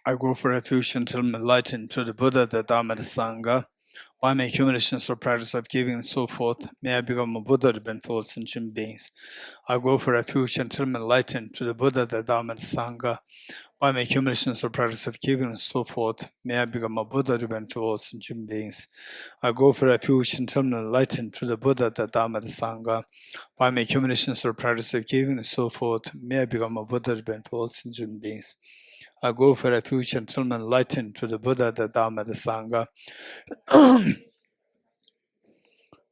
I go for refuge until I'm enlightened to the Buddha, the Dhamma, the Sangha. Why my accumulations or practice of giving and so forth, may I become a Buddha to benefit sentient beings. I go for refuge until I'm enlightened to the Buddha, the Dhamma, the Sangha. By my accumulations or practice of giving and so forth, may I become a Buddha to benefit all sentient beings. I go for refuge until I'm enlightened to the Buddha, the Dhamma, the Sangha. By my accumulations or practice of giving and so forth, may I become a Buddha to benefit all sentient beings. I go for refuge until I'm enlightened to the Buddha, the Dhamma, the Sangha.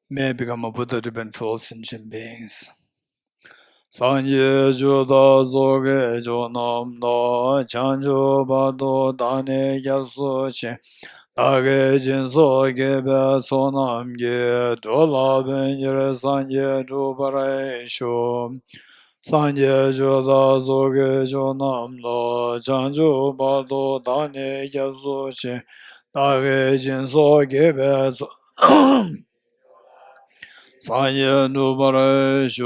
May I become a Buddha to benefit all sentient beings. Sanje juda zoge jonam no chanjo bado dane yapso che dage jinso gebe sonam ge dola benjere sanje dubare sho Sanje juda zoge jonam no chanjo bado dane yapso che dage jinso gebe Sanye nubare shu,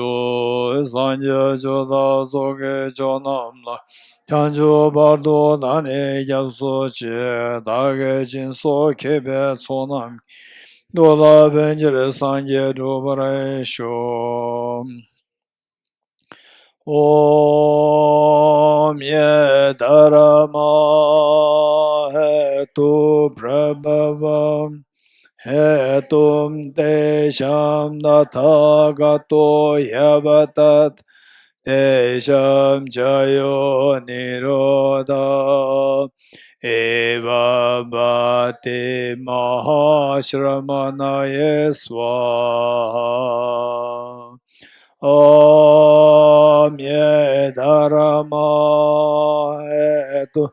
sanye joda soge jonamla, chanjo bardo dane yapso che, dage jinso kebe sonam, dola benjere sanye nubare shu. Om ye dharma he tu prabhavam Hetum desham nathagato yavatat desham jayo niroda eva bhati mahashramanaye swaha Om ye dharma etu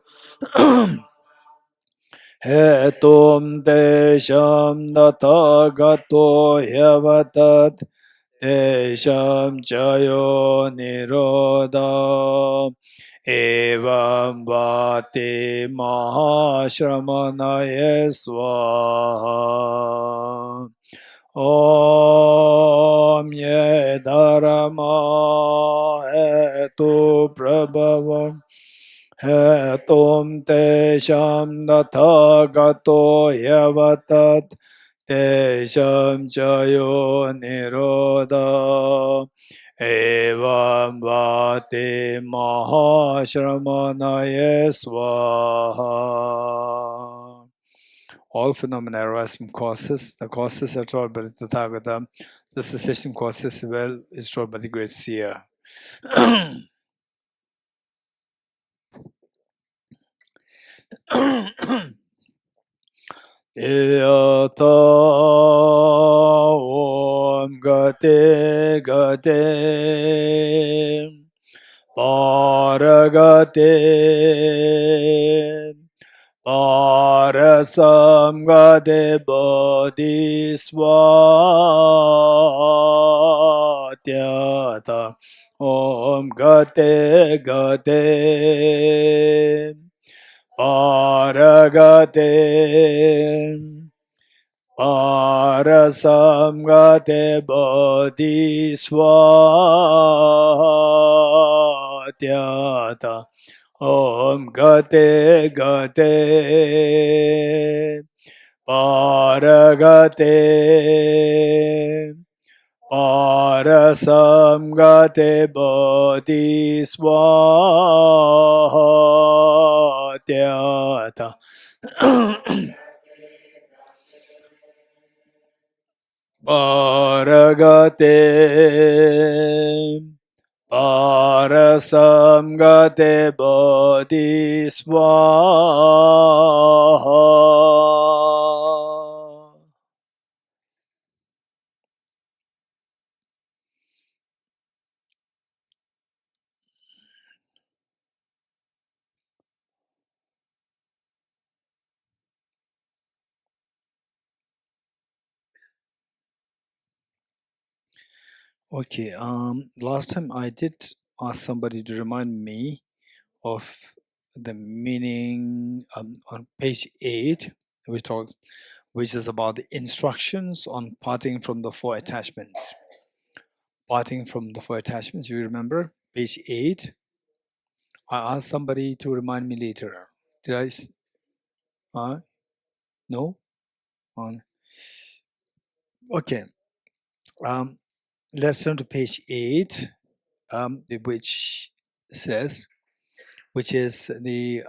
Hetum desham nathagato yavatat desham chayo niroda evam vati mahashramanaye swaha Om ye dharma etu prabhavam Hetum desham nathagato yavatat desham chayo niroda evam vati mahashramanaye swaha. All phenomena arise from causes. The causes are taught by the Tathagata. The cessation causes well is taught by the great seer. Yata Om Gate Gate Paragate Parasam Gate Bodhiswatyata Om Gate Gate Paragate Parasamgate Bodhiswatyata Om Gate Gate Paragate Parasamgate Bodhiswatyata Paragate Parasamgate Bodhiswaha. Okay, last time I did ask somebody to remind me of the meaning on page 8, which is about the instructions on parting from the four attachments. Parting from the four attachments, you remember? Page 8. I asked somebody to remind me later. Did I? No? Okay. Let's turn to page 8, which says, which is the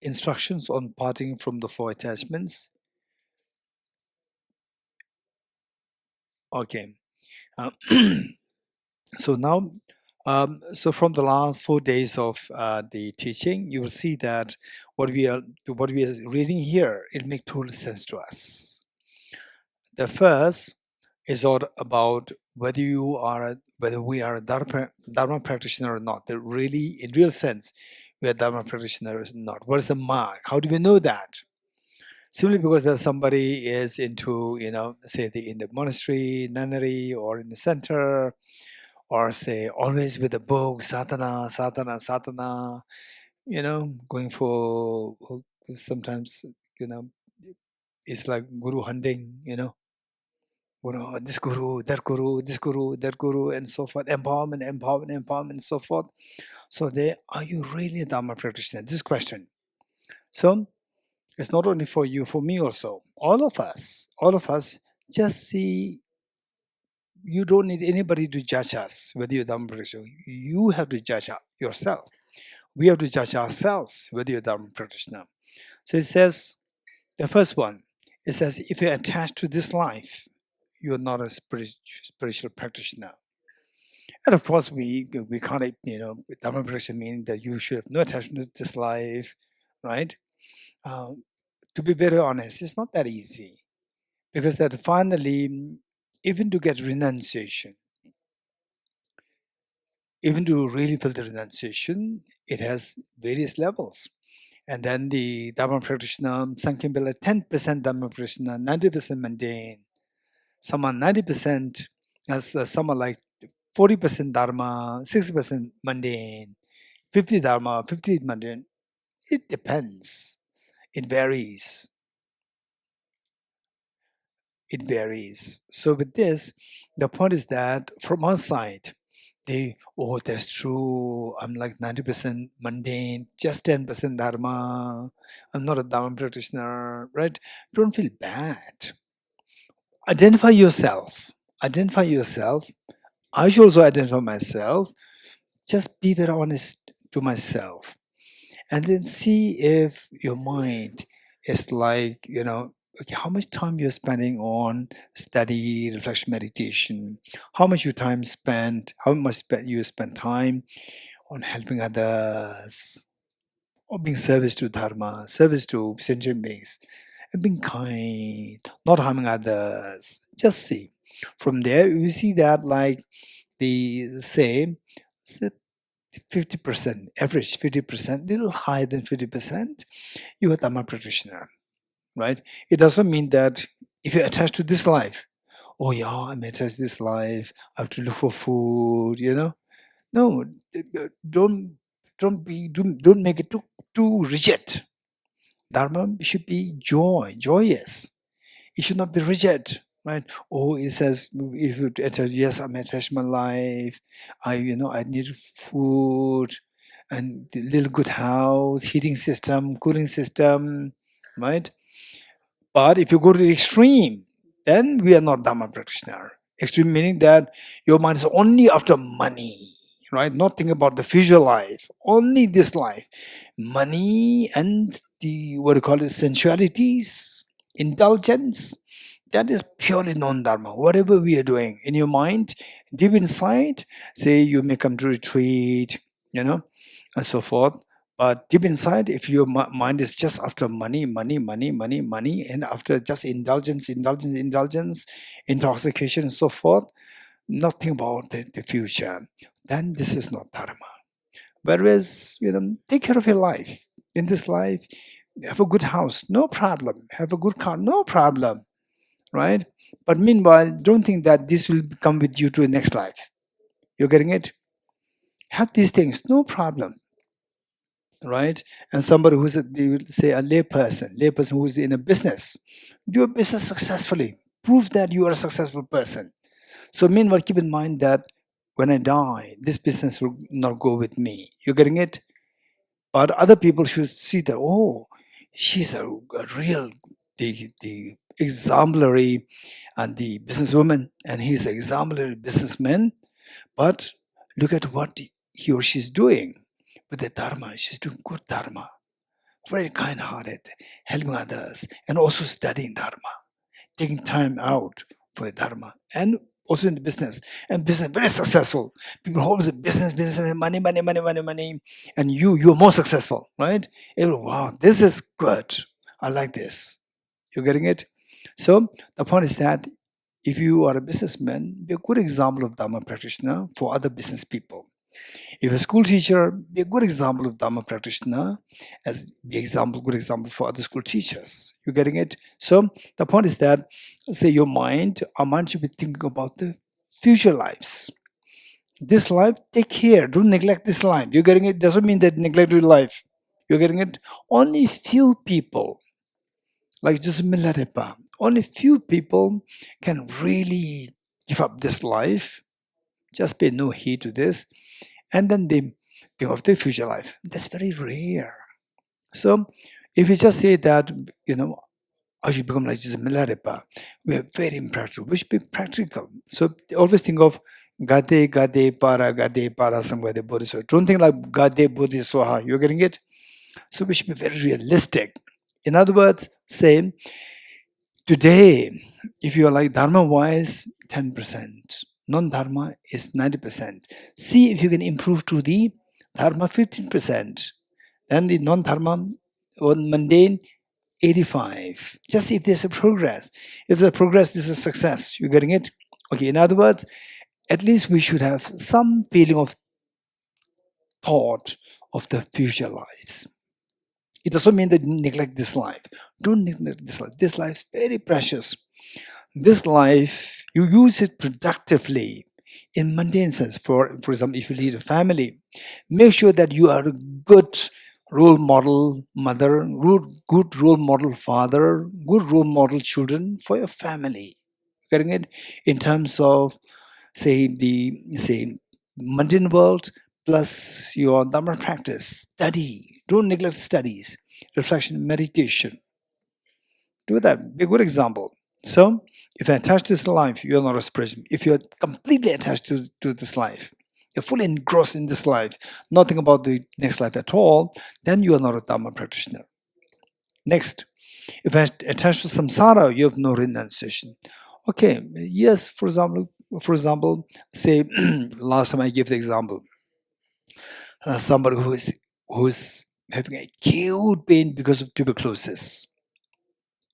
instructions on parting from the 4 attachments. Okay. So now, so from the last 4 days of the teaching, you will see that what we are reading here, it makes total sense to us. The first is all about whether we are a Dharma practitioner or not. That really, in real sense, we are Dharma practitioners or not. What is the mark? How do we know that? Simply because that somebody is into, say in the monastery, nunnery, or in the center, or say always with a book, sadhana, going for sometimes, it's like guru hunting, this guru, that guru, this guru, that guru, and so forth, empowerment, and so forth. So are you really a Dharma practitioner? This question. So it's not only for you, for me also. All of us, just see, you don't need anybody to judge us whether you're Dharma practitioner. You have to judge yourself. We have to judge ourselves whether you're Dharma practitioner. So it says, the first one, it says, if you're attached to this life, you're not a spiritual practitioner. And of course, we can't, Dharma practitioner meaning that you should have no attachment to this life, right? To be very honest, it's not that easy. Because that finally, even to get renunciation, even to really feel the renunciation, it has various levels. And then the Dharma practitioner, some can be like 10% Dharma practitioner, 90% mundane. Some are 90%, some are like 40% Dharma, 60% mundane, 50 Dharma, 50 mundane. It depends. It varies. It varies. So with this, the point is that from our side, that's true. I'm like 90% mundane, just 10% Dharma. I'm not a Dharma practitioner, right? Don't feel bad. Identify yourself. Identify yourself. I should also identify myself. Just be very honest to myself. And then see if your mind is like, okay, how much time you're spending on study, reflection, meditation, how much you spend time on helping others, or being service to Dharma, service to sentient beings, and being kind, not harming others. Just see. From there, you see that like the same 50%, average 50%, little higher than 50%, you're a Dharma practitioner, right? It doesn't mean that if you're attached to this life, oh yeah, I'm attached to this life, I have to look for food, No, don't make it too rigid. Dharma should be joyous. It should not be rigid, right? Oh, it says if you attach, yes, I'm attached to my life. I need food and a little good house, heating system, cooling system, right? But if you go to the extreme, then we are not Dharma practitioner. Extreme meaning that your mind is only after money, right? Not thinking about the future life, only this life. Money and the, what do you call it, sensualities, indulgence, that is purely non-dharma. Whatever we are doing in your mind, deep inside, say you may come to retreat, and so forth. But deep inside, if your mind is just after money, and after just indulgence, intoxication, and so forth, nothing about the future, then this is not dharma. Whereas, take care of your life. In this life, have a good house, no problem. Have a good car, no problem. Right? But meanwhile, don't think that this will come with you to the next life. You're getting it? Have these things, no problem. Right? And somebody they will say a layperson who is in a business, do a business successfully. Prove that you are a successful person. So meanwhile, keep in mind that when I die, this business will not go with me. You're getting it? But other people should see that, oh, she's a real, the exemplary and the businesswoman, and he's an exemplary businessman. But look at what he or she's doing with the dharma. She's doing good dharma, very kind-hearted, helping others, and also studying dharma, taking time out for dharma, and also in the business. And business very successful. People always say business, money, and you're more successful, right? Wow, this is good. I like this. You're getting it? So the point is that if you are a businessman, be a good example of Dharma practitioner for other business people. If a school teacher, be a good example of Dharma practitioner, as good example for other school teachers. You getting it? So the point is that, say our mind should be thinking about the future lives. This life, take care. Don't neglect this life. You getting it? Doesn't mean that neglect your life. You're getting it? Only few people, like just Milarepa, only few people can really give up this life. Just pay no heed to this, and then they think of the future life. That's very rare. So if you just say that, I should become like Jesus Milarepa, we are very impractical. We should be practical. So always think of gade, para, samgade, bodhisattva. Don't think like gade, bodhisattva. You're getting it? So we should be very realistic. In other words, say, today, if you are like Dharma-wise, 10%. Non-Dharma is 90%. See if you can improve to the Dharma 15%. Then the non-Dharma or mundane 85. Just see if there's a progress. If there's progress, this is success. You're getting it? Okay, in other words, at least we should have some feeling of thought of the future lives. It doesn't mean that you neglect this life. Don't neglect this life. This life is very precious. This life, you use it productively in mundane sense. For example, if you lead a family, make sure that you are a good role model mother, good role model father, good role model children for your family. Getting it? In terms of, say mundane world plus your Dharma practice, study. Don't neglect studies, reflection, meditation. Do that. Be a good example. So, if you're attached to this life, you're not a spiritual. If you're completely attached to this life, you're fully engrossed in this life, nothing about the next life at all, then you are not a Dharma practitioner. Next, if you're attached to samsara, you have no renunciation. Okay, yes, for example, say, last time I gave the example, somebody who is having acute pain because of tuberculosis.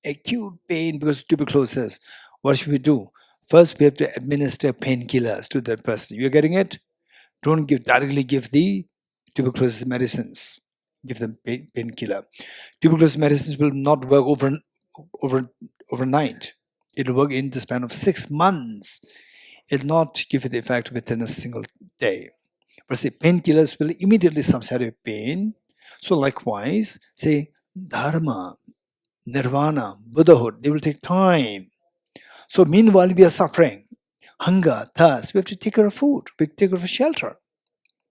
Acute pain because of tuberculosis. What should we do? First, we have to administer painkillers to that person. You're getting it? Don't directly give the tuberculosis medicines. Give them painkiller. Tuberculosis medicines will not work overnight. It'll work in the span of 6 months. It'll not give you the effect within a single day. But say painkillers will immediately subside your pain. So likewise, say dharma, nirvana, Buddhahood, they will take time. So meanwhile, we are suffering. Hunger, thirst, we have to take care of food, we take care of shelter.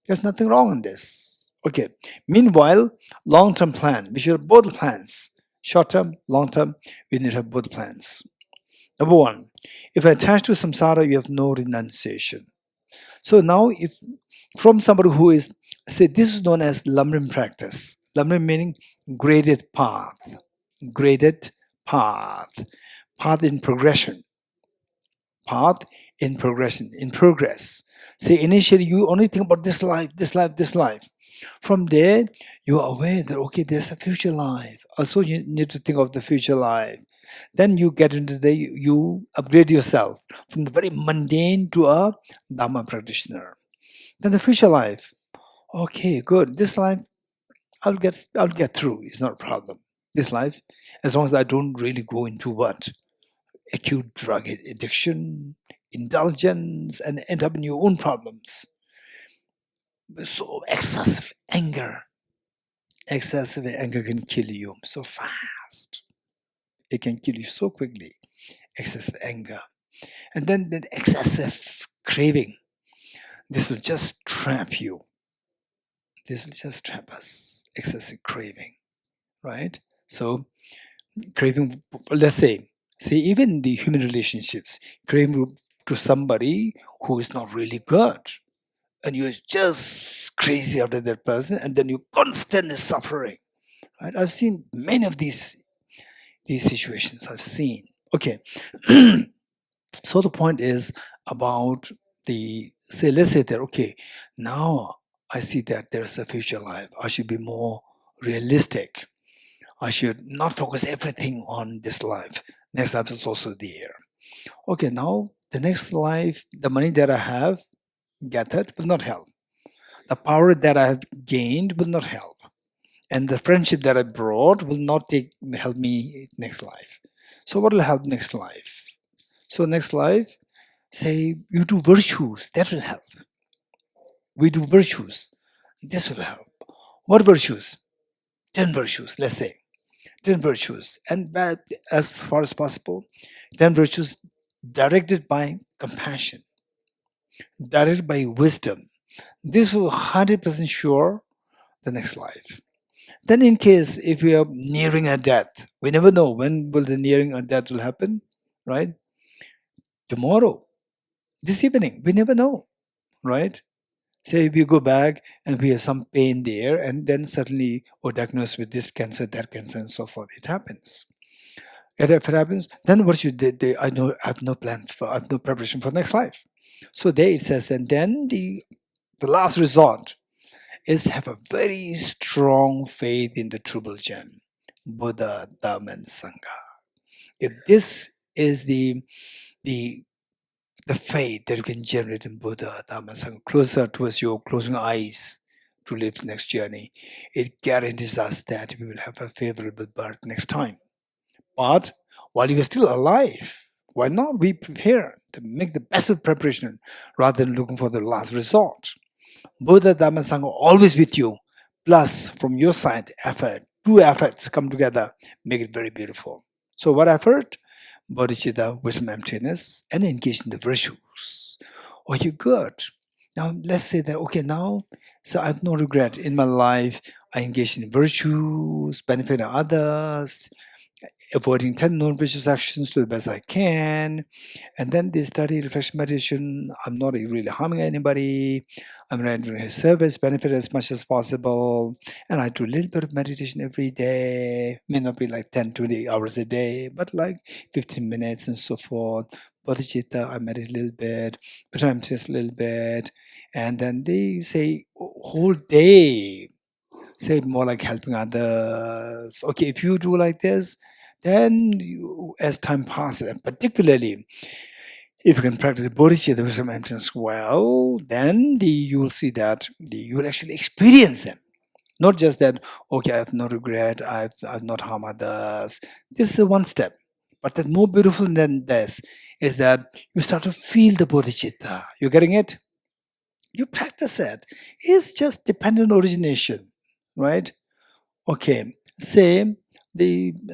There's nothing wrong in this. Okay. Meanwhile, long-term plan, we should have both plans. Short-term, long-term, we need to have both plans. Number one, if you're attached to samsara, you have no renunciation. So now, if from somebody who is, say, this is known as Lamrim practice. Lamrim meaning graded path. Graded path. Path in progression. Path in progression, in progress. Say, initially, you only think about this life, this life, this life. From there, you are aware that, okay, there's a future life. Also, you need to think of the future life. Then you get into you upgrade yourself from the very mundane to a Dhamma practitioner. Then the future life. Okay, good. This life, I'll get through. It's not a problem. This life, as long as I don't really go into what? Acute drug addiction, indulgence, and end up in your own problems. So excessive anger can kill you so fast. It can kill you so quickly. Excessive anger. And then the excessive craving. This will just trap you. this will just trap us. Excessive craving, right? So craving, let's say, even the human relationships, craving to somebody who is not really good, and you're just crazy after that person, and then you're constantly suffering. Right? I've seen many of these situations. I've seen. Okay, so the point is about let's say that, okay, now I see that there's a future life. I should be more realistic. I should not focus everything on this life. Next life is also there. Okay, now the next life, the money that I have gathered will not help. The power that I have gained will not help. And the friendship that I brought will not help me next life. So what will help next life? So next life, say you do virtues, that will help. We do virtues, this will help. What virtues? 10 virtues, let's say. 10 virtues. And as far as possible, 10 virtues directed by compassion, directed by wisdom. This will 100% sure the next life. Then in case if we are nearing a death, we never know when will the nearing a death will happen, right? Tomorrow, this evening, we never know, right? Say we go back and we have some pain there, and then suddenly we're diagnosed with this cancer, that cancer, and so forth. It happens. And if it happens, then what you did, I know I have no plan for, I have no preparation for next life. So there it says, and then the last resort is have a very strong faith in the true religion, Buddha, Dhamma, and Sangha. If this is the the faith that you can generate in Buddha, Dhamma, and Sangha, closer towards your closing eyes to live the next journey, it guarantees us that we will have a favorable birth next time. But while you are still alive, why not we prepare to make the best of preparation rather than looking for the last resort? Buddha, Dhamma, and Sangha always with you. Plus, from your side, effort. Two efforts come together, make it very beautiful. So, what effort? Bodhichitta, wisdom, emptiness, and engage in the virtues. Oh, you're good. Now, let's say that, okay, now, so I have no regret in my life. I engage in virtues, benefiting others, avoiding 10 non-vicious actions to the best I can. And then they study reflection meditation. I'm not really harming anybody. I'm rendering his service, benefit as much as possible. And I do a little bit of meditation every day. May not be like 10, 20 hours a day, but like 15 minutes and so forth. Bodhicitta, I meditate a little bit, but I'm just a little bit. And then they say whole day, say more like helping others. Okay, if you do like this, then as time passes, and particularly if you can practice bodhicitta wisdom emptiness well, then you will see that you will actually experience them. Not just that, okay, I have no regret, I've not harmed others. This is one step. But the more beautiful than this is that you start to feel the bodhicitta. You're getting it? You practice it. It's just dependent origination, right? Okay, say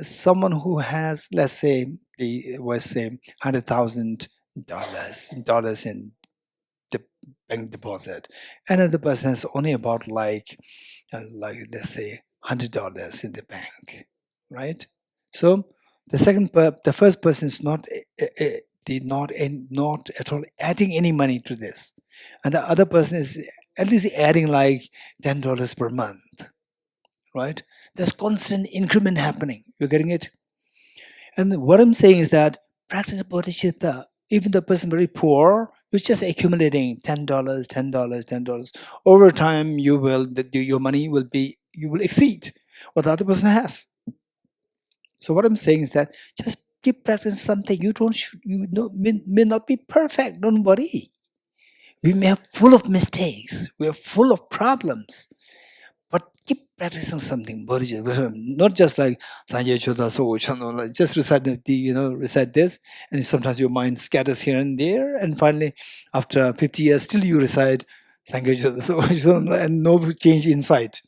someone who has, let's say, $100,000 in the bank deposit. Another person has only about like let's say $100 in the bank, right? So the first person is not at all adding any money to this, and the other person is at least adding like $10 per month, right? There's constant increment happening. You're getting it? And what I'm saying is that practice bodhicitta, even the person very poor, you're just accumulating $10, $10, $10. Over time, your money will be, you will exceed what the other person has. So what I'm saying is that just keep practicing something. May not be perfect. Don't worry. We may have full of mistakes. We are full of problems. But keep practicing something, bodhicitta, not just like Sanje Choda So Chano, like just recite this, and sometimes your mind scatters here and there, and finally, after 50 years, still you recite Sanje Choda So Chano, and no change inside,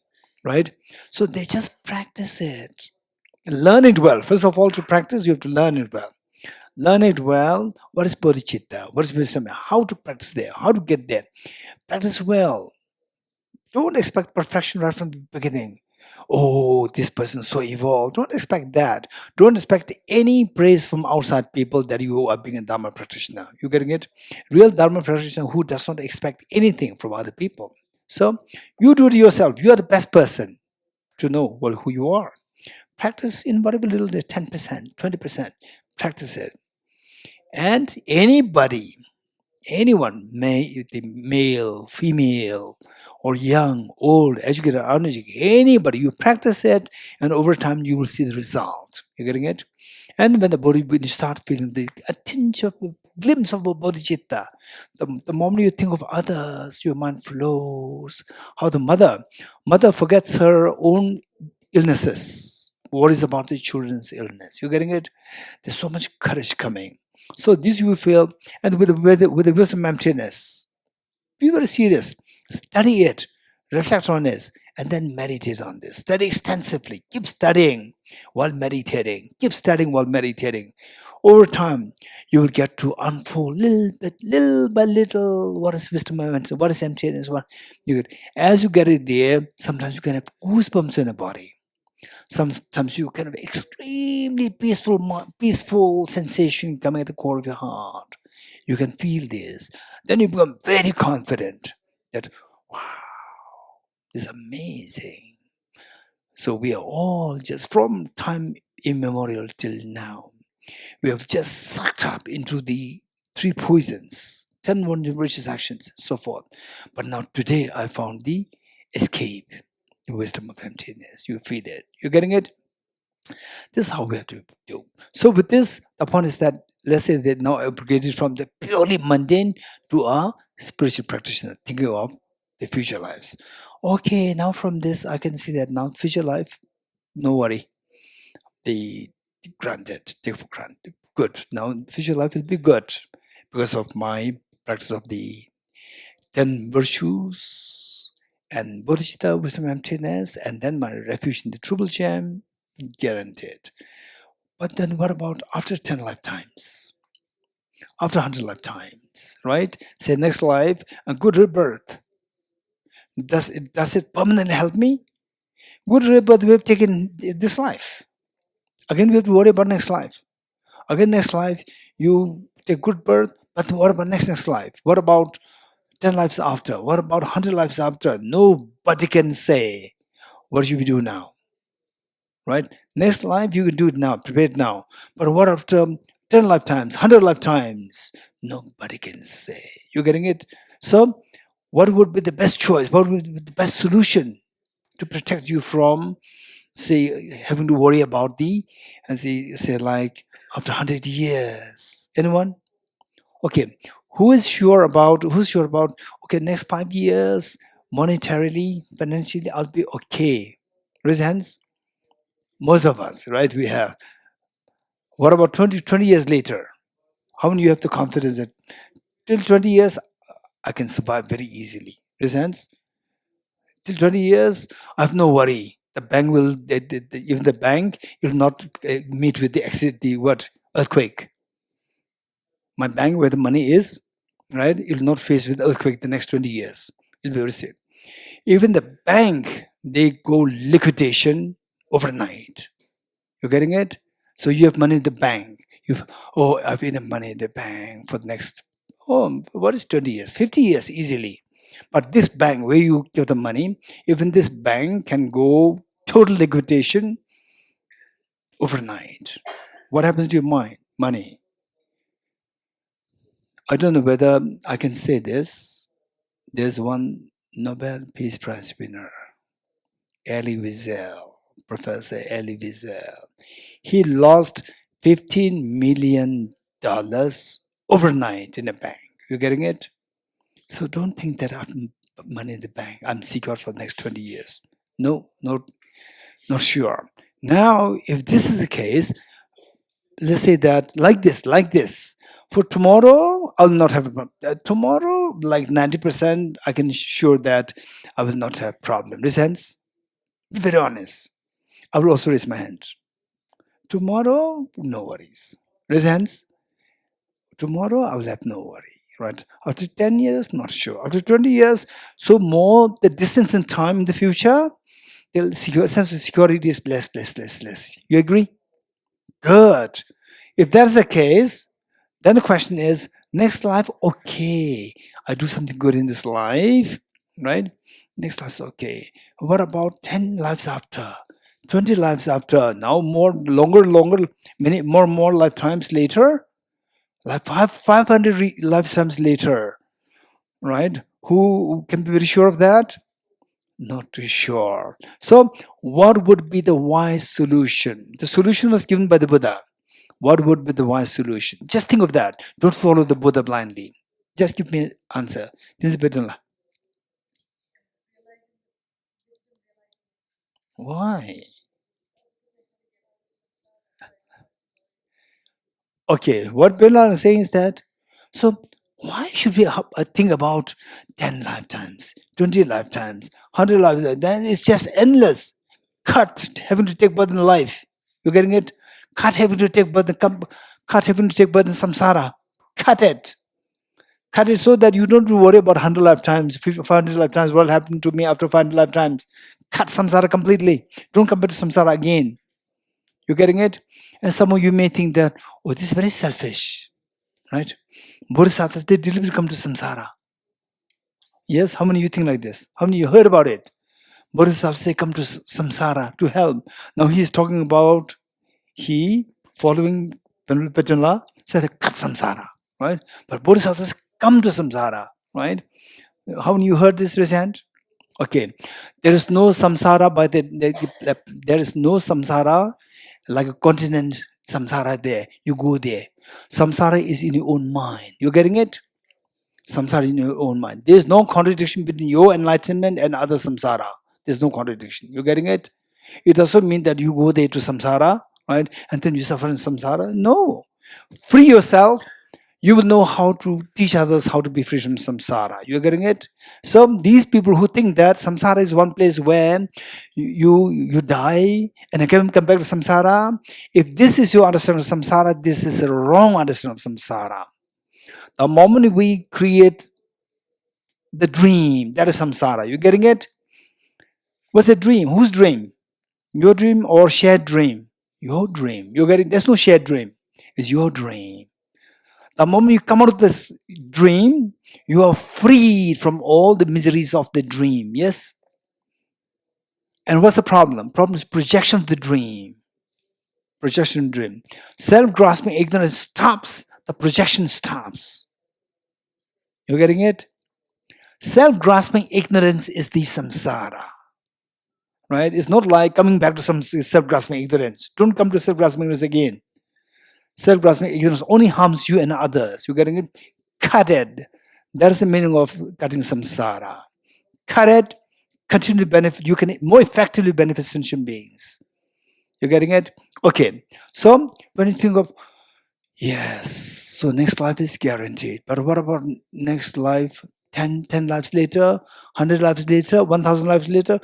right? So they just practice it, learn it well. First of all, to practice, you have to learn it well. Learn it well. What is bodhicitta? What is wisdom? How to practice there? How to get there? Practice well. Don't expect perfection right from the beginning. Oh, this person's so evolved. Don't expect that. Don't expect any praise from outside people that you are being a Dharma practitioner. You getting it? Real Dharma practitioner who does not expect anything from other people. So you do it yourself. You are the best person to know who you are. Practice in whatever little, 10%, 20%. Practice it. And anybody, anyone, may the male, female, or young, old, educated, uneducated, anybody, you practice it, and over time you will see the result. You're getting it? And when you start feeling the a tinge of a glimpse of a bodhicitta, the moment you think of others, your mind flows. How the mother forgets her own illnesses, worries about the children's illness. You're getting it? There's so much courage coming. So this you will feel, and with the wisdom emptiness, be very serious. Study it, reflect on this, and then meditate on this. Study extensively. Keep studying while meditating. Keep studying while meditating. Over time, you will get to unfold little by little, what is wisdom, what is emptiness. As you get it there, sometimes you can have goosebumps in the body. Sometimes you kind of extremely peaceful sensation coming at the core of your heart. You can feel this. Then you become very confident that, wow, this is amazing. So we are all just from time immemorial till now, we have just sucked up into the three poisons, 10 wondrous actions, and so forth. But now today I found the escape, the wisdom of emptiness. You feel it. You're getting it? This is how we have to do. So with this, the point is that let's say they're now upgraded from the purely mundane to a spiritual practitioner, thinking of the future lives. Okay, now from this I can see that now future life, no worry. They granted, take for granted. Good. Now future life will be good because of my practice of the 10 virtues and bodhicitta, wisdom, emptiness, and then my refuge in the triple gem, guaranteed. But then what about after 10 lifetimes? After 100 lifetimes, right? Say next life, a good rebirth. Does it permanently help me? Good rebirth, we have taken this life. Again, we have to worry about next life. Again, next life, you take good birth, but what about next life? What about 10 lives after? What about 100 lives after? Nobody can say, what should we do now? Right? Next life, you can do it now, prepare it now. But what after 10 lifetimes, 100 lifetimes? Nobody can say. You're getting it? So, what would be the best choice? What would be the best solution to protect you from, say, having to worry about say like, after 100 years? Anyone? Okay. Who's sure about, okay, next 5 years, monetarily, financially, I'll be okay? Raise hands. Most of us, right? We have. What about 20 years later? How many you have the confidence that till 20 years, I can survive very easily? Raise hands. Till 20 years, I have no worry. The bank will, even the bank, will not meet with the accident, the what? Earthquake. My bank, where the money is, right? It will not face with earthquake the next 20 years. It'll be very safe. Even the bank, they go liquidation overnight. You're getting it? So you have money in the bank. I've enough money in the bank for the next, what is 20 years? 50 years easily. But this bank, where you give the money, even this bank can go total liquidation overnight. What happens to your money? I don't know whether I can say this. There's one Nobel Peace Prize winner, Elie Wiesel, Professor Elie Wiesel. He lost $15 million overnight in a bank. You're getting it? So don't think that I have money in the bank, I'm secure for the next 20 years. No, not sure. Now, if this is the case, let's say that like this. For tomorrow, I'll not have a problem. Tomorrow, like 90%, I can assure that I will not have problem. Raise hands. Be very honest. I will also raise my hand. Tomorrow, no worries. Raise hands. Tomorrow, I will have no worry. right? After 10 years, not sure. After 20 years, so more the distance in time in the future, the sense of security is less. You agree? Good. If that's the case, then the question is, next life, okay, I do something good in this life, right? Next life's okay. What about 10 lives after? 20 lives after? Now longer, many more lifetimes later? Like 500 lifetimes later, right? Who can be very sure of that? Not too sure. So, what would be the wise solution? The solution was given by the Buddha. What would be the wise solution? Just think of that. Don't follow the Buddha blindly. Just give me an answer. This is better. Why? Okay, what Bella is saying is that, so why should we think about 10 lifetimes, 20 lifetimes, 100 lifetimes? Then it's just endless. Cut having to take birth in life. You're getting it? Cut having to take birth in, cut having to take birth in samsara. Cut it. Cut it so that you don't worry about 100 lifetimes, 500 lifetimes, what will happen to me after 500 lifetimes. Cut samsara completely. Don't come back to samsara again. You're getting it? And some of you may think that, oh, this is very selfish, right? Bodhisattvas, they deliberately come to samsara. Yes, how many of you think like this? How many of you heard about it? Bodhisattvas, they come to samsara to help. Now he is talking about he, following Venerable Petala, said, cut samsara, right? But Bodhisattvas come to samsara, right? How many of you heard this recent? Okay, there is no samsara there is no samsara like a continent samsara there. You go there. Samsara is in your own mind. You're getting it? Samsara in your own mind. There's no contradiction between your enlightenment and other samsara. There's no contradiction. You're getting it? It doesn't mean that you go there to samsara, right? And then you suffer in samsara. No. Free yourself. You will know how to teach others how to be free from samsara. You're getting it? So these people who think that samsara is one place where you die and again come back to samsara, if this is your understanding of samsara, this is a wrong understanding of samsara. The moment we create the dream, that is samsara. You getting it? What's the dream? Whose dream? Your dream or shared dream? Your dream. You're getting? There's no shared dream. It's your dream. The moment you come out of this dream, you are freed from all the miseries of the dream. Yes? And what's the problem? Problem is projection of the dream. Projection of the dream. Self-grasping ignorance stops. The projection stops. You're getting it? Self-grasping ignorance is the samsara. Right? It's not like coming back to some self-grasping ignorance. Don't come to self-grasping ignorance again. Self-grasping ignorance only harms you and others. You're getting it? Cut it. That's the meaning of cutting samsara. Cut it. Continue to benefit. You can more effectively benefit sentient beings. You're getting it? Okay. So when you think of, yes, so next life is guaranteed. But what about next life? 10 lives later, 100 lives later, 1,000 lives later?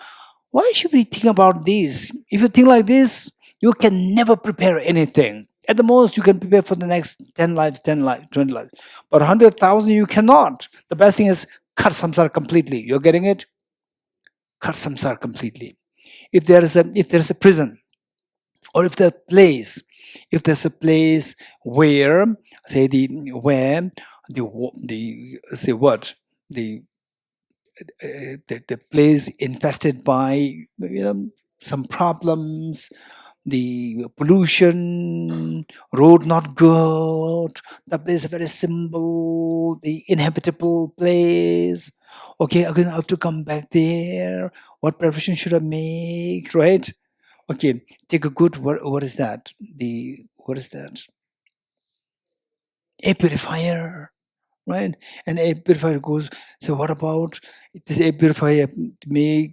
Why should we think about this? If you think like this, you can never prepare anything. At the most, you can prepare for the next 10 lives, 20 lives. But 100,000, you cannot. The best thing is cut samsara completely. You're getting it? Cut samsara completely. If there is a prison, or if there's a place where, say the place infested by some problems, the pollution, road not good, the place is very simple, the inhabitable place. Okay, again I have to come back there. What preparation should I make? Right? Okay, take a good what is that? Air purifier. Right? And air purifier goes, so what about this air purifier may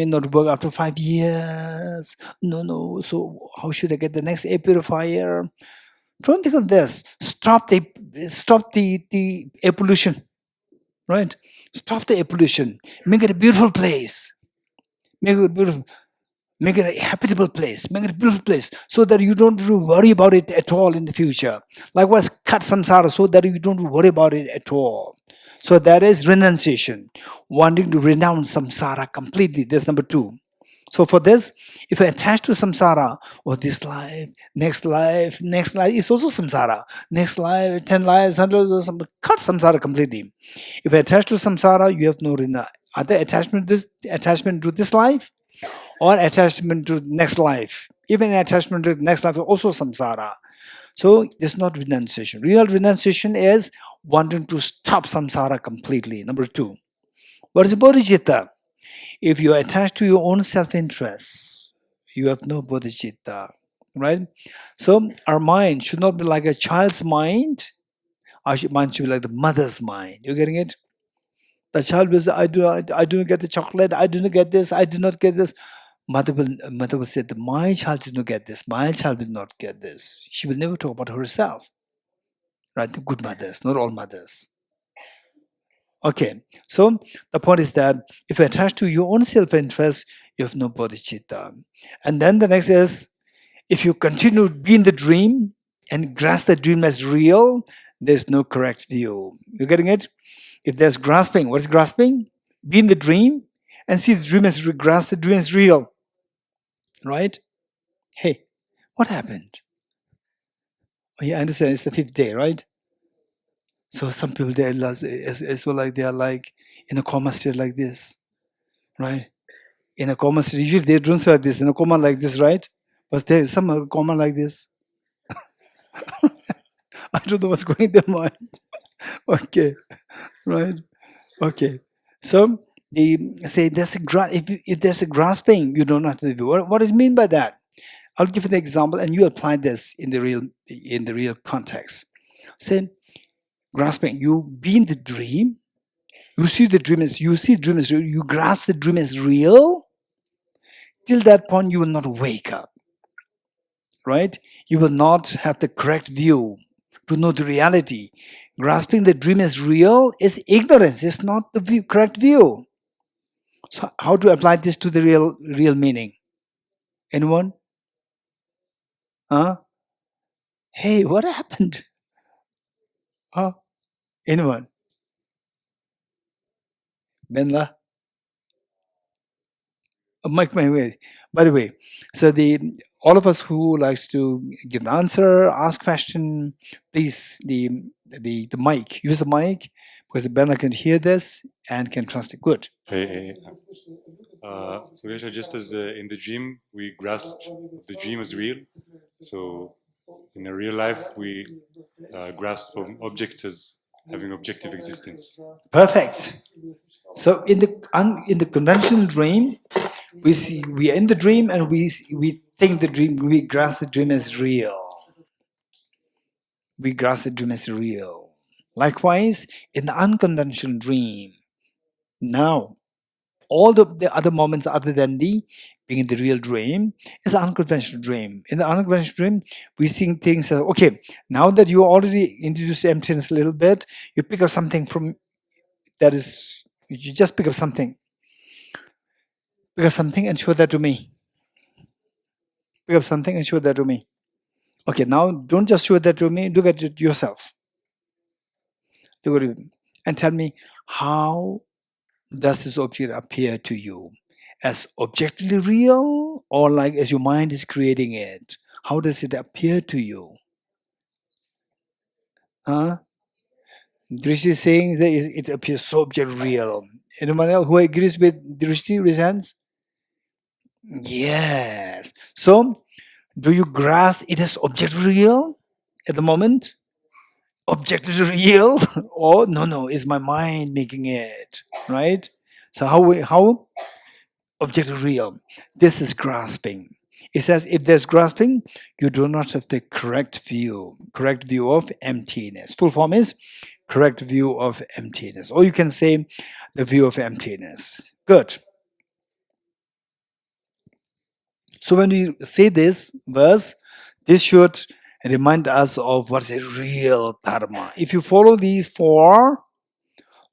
not work after 5 years? No. So how should I get the next air purifier? Don't think of this. Stop the air pollution. Right? Stop the air pollution. Make it a beautiful place. Make it beautiful. Make it a habitable place, make it a beautiful place, so that you don't worry about it at all in the future. Likewise, cut samsara so that you don't worry about it at all. So that is renunciation, wanting to renounce samsara completely. That's number 2. So for this, if I attach to samsara, or this life, next life, it's also samsara. Next life, 10 lives, 100 lives, cut samsara completely. If I attach to samsara, you have no other attachment to this life, or attachment to next life. Even attachment to the next life is also samsara. So it's not renunciation. Real renunciation is wanting to stop samsara completely. Number 2. What is bodhicitta? If you are attached to your own self-interest, you have no bodhicitta, right? So our mind should not be like a child's mind. Our mind should be like the mother's mind. You're getting it? The child will say, I do not get the chocolate, I do not get this, I do not get this. Mother will say, my child did not get this, my child will not get this. She will never talk about herself. Right? The good mothers, not all mothers. Okay, so the point is that if you attach to your own self-interest, you have no bodhicitta. And then the next is, if you continue to be in the dream and grasp the dream as real, there's no correct view. You're getting it? If there's grasping, what is grasping? Be in the dream and see the dream as grasp the dream as real. Right? Hey, what happened? Oh, yeah, I understand. It's the 5th day, right? So some people, they are like in a coma state like this, right? In a coma state, usually they don't say like this, in a coma like this, right? But there's some coma like this. I don't know what's going in their mind. Okay, right? Okay. So they say if there's a grasping, you don't have to do. What does it mean by that? I'll give you the example, and you apply this in the real context. Say, grasping, you be in the dream, you see the dream as real, you grasp the dream as real. Till that point, you will not wake up, right? You will not have the correct view to know the reality. Grasping the dream as real is ignorance. It's not the correct view. So how to apply this to the real meaning? Anyone? Huh? Hey, what happened? Huh? Anyone? Benla? Mike, way. By the way, so all of us who likes to give the answer, ask question, please the mic, use the mic, because Benla can hear this and can translate. Good. Hey. So Geshe, just as in the dream we grasp the dream as real, so in a real life we grasp objects as having objective existence. Perfect. So in the conventional dream, we are in the dream and we think the dream, we grasp the dream as real. We grasp the dream as real. Likewise, in the unconventional dream, now all the other moments other than the being in the real dream is an unconventional dream. In the unconventional dream, we see things as, okay, now that you already introduced emptiness a little bit, you pick up something from that is, you just pick up something. Pick up something and show that to me. Pick up something and show that to me. Okay, now don't just show that to me, look at it yourself. Look at it and tell me, how does this object appear to you? As objectively real, or like as your mind is creating it? How does it appear to you? Huh? Drishti is saying that it appears so object real. Anyone else who agrees with Drishti, raise hands? Yes. So, do you grasp it as object real at the moment? Objectively real? Or no, it's my mind making it, right? So how objective real? This is grasping. It says if there's grasping, you do not have the correct view of emptiness. Full form is correct view of emptiness. Or you can say the view of emptiness. Good. So when we say this verse, this should remind us of what's a real dharma. If you follow these four,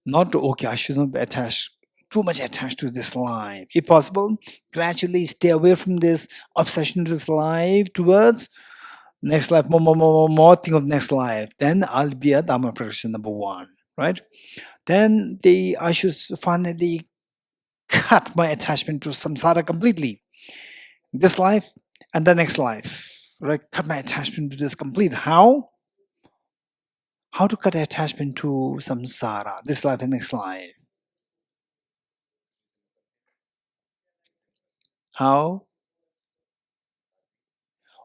not okay, I should not be attached too much attached to this life. If possible, gradually stay away from this obsession to this life towards next life, more, think of next life. Then I'll be a Dharma practitioner number one, right? Then I should finally cut my attachment to samsara completely. This life and the next life, right? Cut my attachment to this complete. How? How to cut attachment to samsara, this life and next life? How?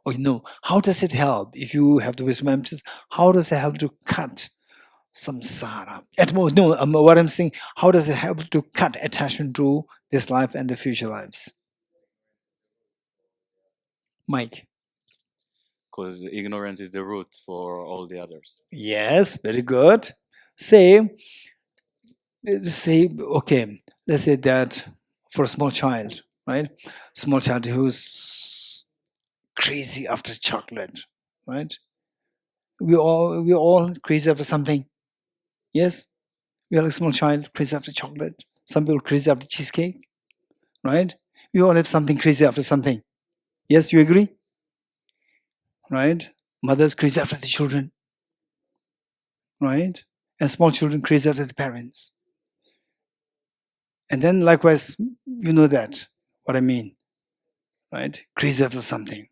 Oh no, how does it help? If you have the wisdom emphasis, how does it help to cut samsara? What I'm saying, how does it help to cut attachment to this life and the future lives? Mike. Because ignorance is the root for all the others. Yes, very good. Say, okay, let's say that for a small child, right? Small child who's crazy after chocolate, right? We all crazy after something. Yes, we are like a small child crazy after chocolate. Some people crazy after cheesecake, right? We all have something crazy after something. Yes, you agree? Right? Mothers crazy after the children, right? And small children crazy after the parents. And then likewise, you know that, what I mean, right? Crazy after something.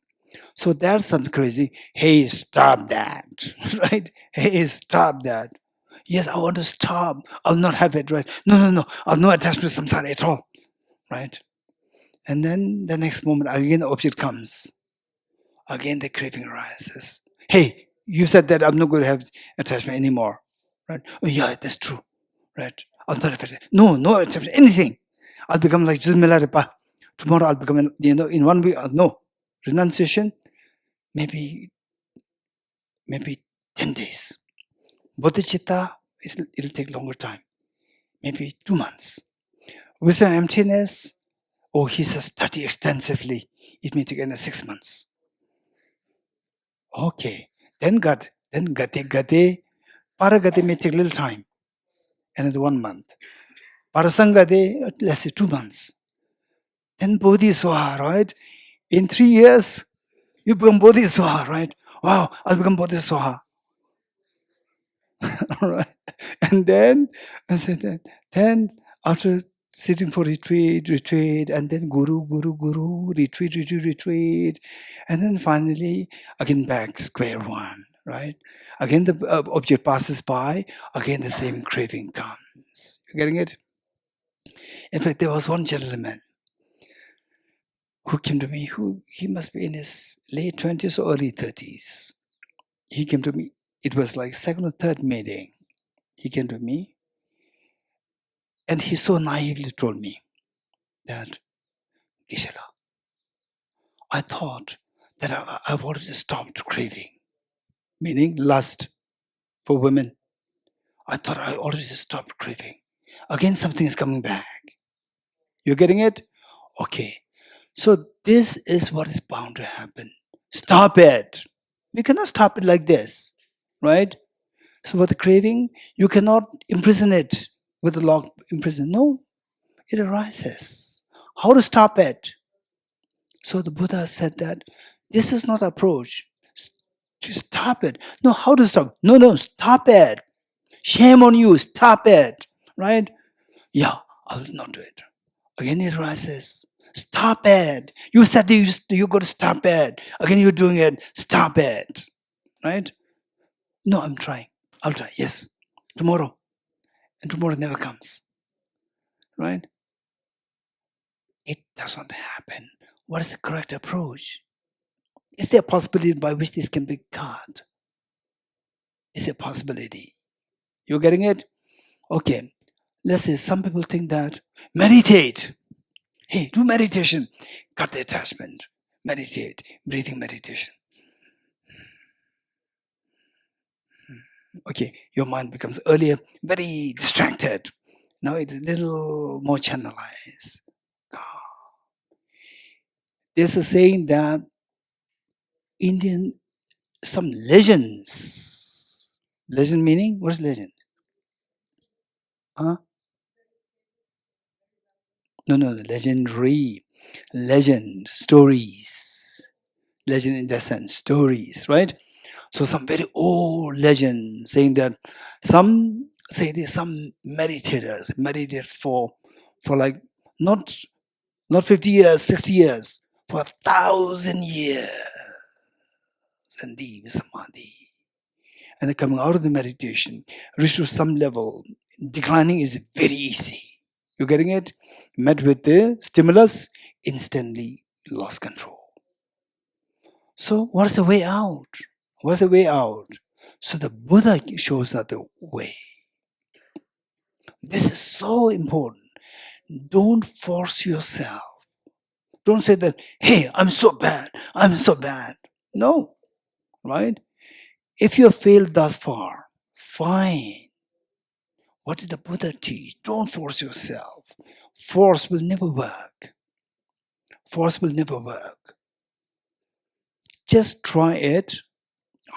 So that's something crazy. Hey, stop that, right? Hey, stop that. Yes, I want to stop. I'll not have it, right? No. I'll no attachment to samsara at all, right? And then the next moment, again, the object comes. Again, the craving arises. Hey, you said that I'm not going to have attachment anymore, right? Oh, yeah, that's true, right? I'll not have attachment. No attachment, anything. I'll become like Jismilaripa. Tomorrow I'll become, in 1 week, no. Renunciation, maybe 10 days. Bodhichitta, it'll take longer time, maybe 2 months. Wisdom emptiness, he says study extensively. It may take another 6 months. Okay, then gate, paragate may take a little time, another 1 month. Parasangate, let's say 2 months. Then Bodhiswaha, right? In 3 years, you become Bodhiswaha, right? Wow, I'll become Bodhiswaha. Right? And then after sitting for retreat, and then guru, retreat, and then finally again back square one, right? Again the object passes by, again the same craving comes. You getting it? In fact, there was one gentleman who came to me, he must be in his late 20s or early 30s. He came to me, it was like second or third meeting. He came to me, and he so naively told me that, Geshe-la, I thought that I've already stopped craving, meaning lust for women. I thought I already stopped craving. Again, something is coming back. You're getting it? Okay. So this is what is bound to happen. Stop it. We cannot stop it like this, right? So for the craving, you cannot imprison it with the lock imprison. No, it arises. How to stop it? So the Buddha said that this is not approach. Stop it. No, how to stop? No, stop it. Shame on you. Stop it. Right? Yeah, I will not do it. Again it arises. Stop it. You said you got to stop it. Again you're doing it. Stop it. Right? No, I'm trying. I'll try. Yes. Tomorrow. And tomorrow never comes. Right? It doesn't happen. What is the correct approach? Is there a possibility by which this can be cut? Is there a possibility? You're getting it? Okay. Let's say some people think that meditate. Hey, do meditation. Cut the attachment. Meditate. Breathing meditation. Okay, your mind becomes earlier very distracted. Now it's a little more channelized. There's a saying that some legends. Legend meaning? What is legend? Huh? No, legendary. Legend, stories. Legend in that sense, stories, right? So some very old legend saying that some say there's some meditators meditate for like not 50 years, 60 years, for 1,000 years and deep samadhi. And then coming out of the meditation, reach to some level, declining is very easy. You're getting it? Met with the stimulus, instantly lost control. So what's the way out? What's the way out? So the Buddha shows us the way. This is so important. Don't force yourself. Don't say that, hey, I'm so bad. No, right? If you have failed thus far, fine. What did the Buddha teach? Don't force yourself. Force will never work. Just try it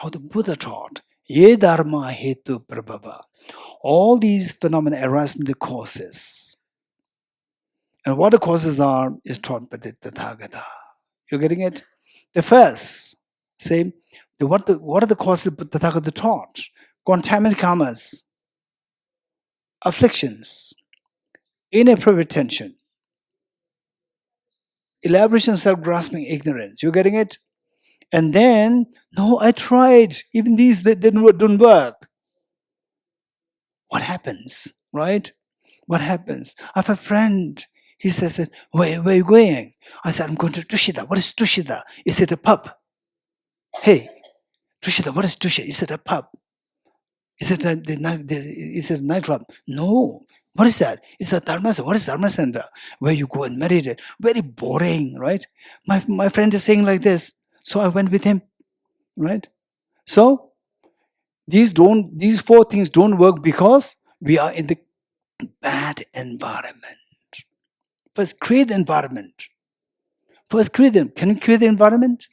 how the Buddha taught. Ye dharma hetu prabhava. All these phenomena arise from the causes. And what the causes are is taught by the Tathagata. You're getting it? The first, say, what are the causes the Tathagata taught? Contaminant karmas, afflictions, inappropriate tension, elaboration, self-grasping, ignorance. You're getting it? And then, no, I tried. Even these that don't work. What happens, right? What happens? I have a friend. He says, where are you going? I said, I'm going to Tushita. What is Tushita? Is it a pub? Hey, Tushita, what is Tushita? Is it a pub? Is it a nightclub? No. What is that? It's a Dharma Center. What is Dharma Center? Where you go and meditate. Very boring, right? My friend is saying like this. So I went with him, right? So these four things don't work because we are in the bad environment. First, create the environment. Can you create the environment?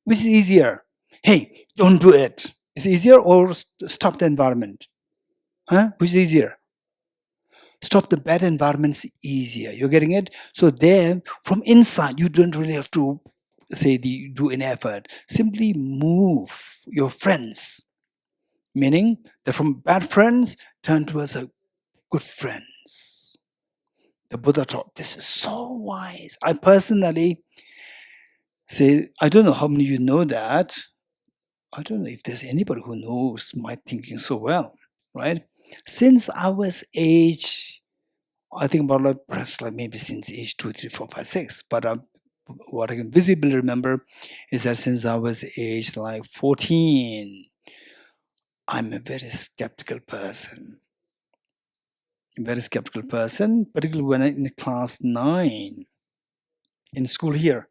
Which is easier? Hey, don't do it. Is it easier or stop the environment? Which is easier? Stop the bad environment's easier. You're getting it? So there, from inside, you don't really have to do an effort. Simply move your friends. Meaning that from bad friends, turn towards a good friends. The Buddha taught. This is so wise. I personally say, I don't know how many of you know that. I don't know if there's anybody who knows my thinking so well, right? Since I was age, I think about perhaps maybe since age 2, 3, 4, 5, 6. But what I can visibly remember is that since I was aged 14, I'm a very skeptical person. Particularly when I'm in class 9 in school here.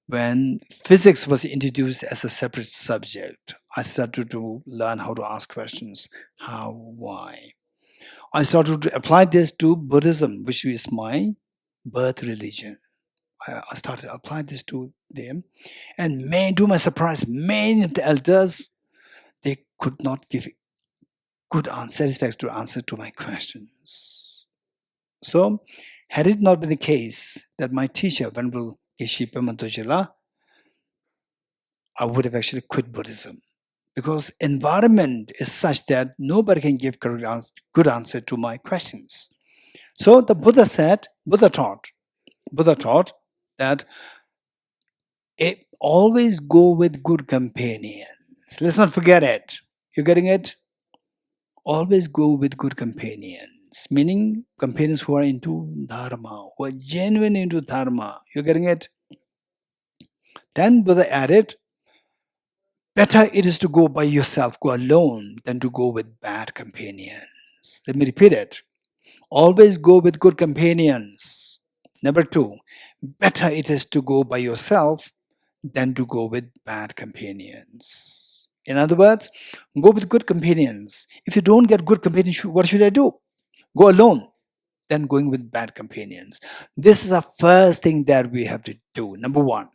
When physics was introduced as a separate subject, I started to learn how to ask questions. How, why? I started to apply this to Buddhism, which is my birth religion. I started to apply this to them. And to my surprise, many of the elders, they could not give good satisfactory answer to my questions. So, had it not been the case that my teacher, Venerable Geshe Dorji, I would have actually quit Buddhism. Because environment is such that nobody can give good answer to my questions. So the Buddha taught that always go with good companions. Let's not forget it. You're getting it? Always go with good companions. Meaning companions who are into Dharma, who are genuine into Dharma. You're getting it? Then Buddha added, better it is to go by yourself, go alone, than to go with bad companions. Let me repeat it. Always go with good companions. Number 2, better it is to go by yourself than to go with bad companions. In other words, go with good companions. If you don't get good companions, what should I do? Go alone, than going with bad companions. This is the first thing that we have to do, number 1.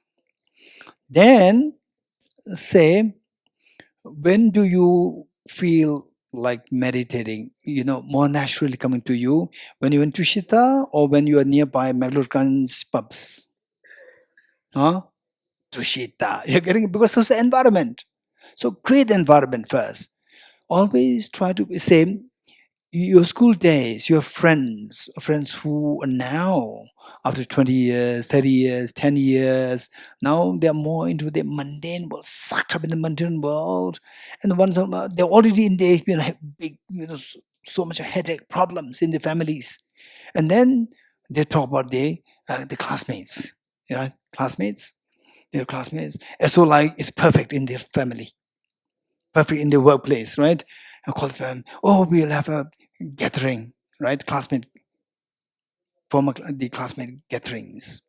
Then say, when do you feel like meditating, more naturally coming to you when you're in Tushita or when you are nearby Maglurkan's pubs? Huh? Tushita. You're getting it because it's the environment. So create the environment first. Always try to say your school days, your friends who are now after 20 years, 30 years, 10 years, now they're more into the mundane world, sucked up in the mundane world. And the ones they're already in the big, so much headache problems in the families. And then they talk about the classmates, classmates, their classmates. And so like it's perfect in their family, perfect in their workplace, right? And call them, we'll have a gathering, right? The classmate gatherings,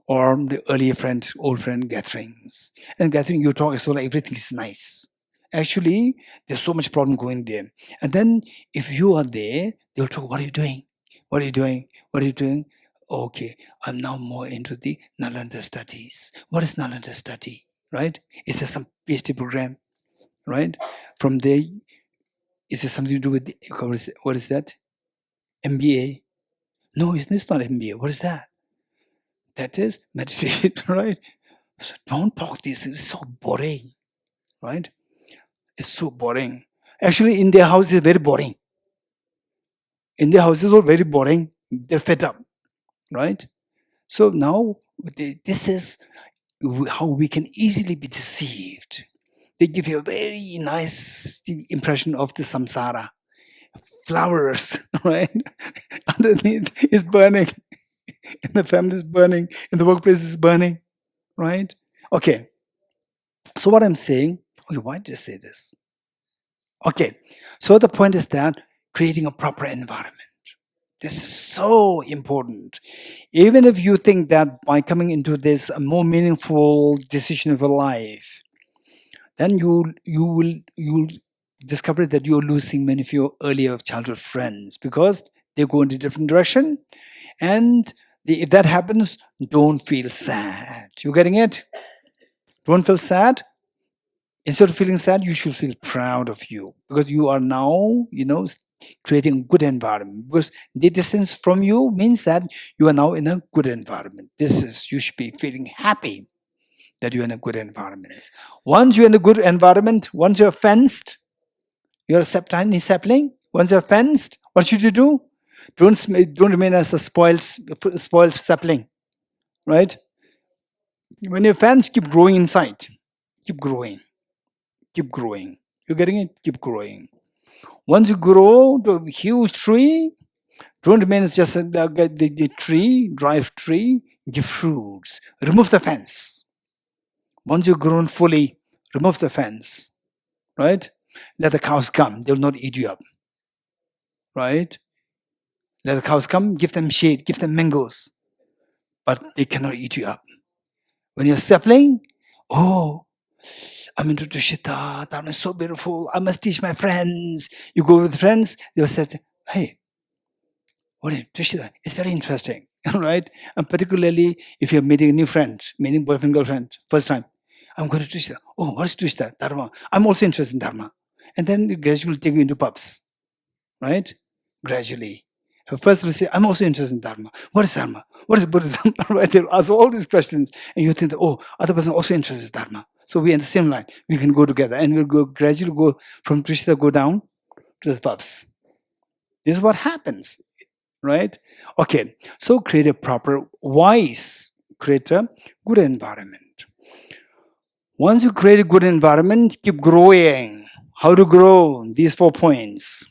or the earlier friend, old friend gatherings. And gathering, you talk, so like everything is nice. Actually, there's so much problem going there. And then if you are there, they'll talk, what are you doing? What are you doing? What are you doing? Okay, I'm now more into the Nalanda studies. What is Nalanda study, right? Is there some PhD program, right? From there, is there something to do with, what is that? MBA? No, it's not MBA. What is that? That is meditation, right? So don't talk these things. It's so boring, right? It's so boring. Actually, in their house is very boring. In their houses are very boring. They're fed up, right? So now this is how we can easily be deceived. They give you a very nice impression of the samsara. Flowers, right? Underneath is burning. In the family is burning. In the workplace is burning, right? Okay. So what I'm saying, why did I say this? Okay. So the point is that creating a proper environment. This is so important. Even if you think that by coming into this a more meaningful decision of your life, then you'll discover that you're losing many of your earlier childhood friends because they go in a different direction. And if that happens, don't feel sad. You getting it? Don't feel sad. Instead of feeling sad, you should feel proud of you because you are now, creating a good environment. Because the distance from you means that you are now in a good environment. You should be feeling happy that you're in a good environment. Once you're in a good environment, once you're fenced, you're a tiny sapling. Once you're fenced, what should you do? Don't remain as a spoiled sapling, right? When you're fenced, keep growing inside. Keep growing. Keep growing. You're getting it? Keep growing. Once you grow to a huge tree, don't remain as just the tree, drive tree, give fruits. Remove the fence. Once you've grown fully, remove the fence, right? Let the cows come. They will not eat you up, right? Let the cows come, give them shade, give them mangoes, but they cannot eat you up. When you're sapling, I'm into Tushita, that is so beautiful. I must teach my friends. You go with friends, they'll say, hey, what is Tushita? It's very interesting, right? And particularly if you're meeting a new friend, meeting boyfriend, girlfriend, first time. I'm going to Tushita. Oh, what is Tushita? Dharma. I'm also interested in Dharma. And then gradually take you into pubs, right? Gradually. First we say, I'm also interested in Dharma. What is Dharma? What is Buddhism? Right? They'll ask all these questions. And you think, other person also interested in Dharma. So we're in the same line. We can go together and we'll gradually go from Tushita, go down to the pubs. This is what happens, right? Okay. So create a create a good environment. Once you create a good environment, keep growing. How to grow? These 4 points.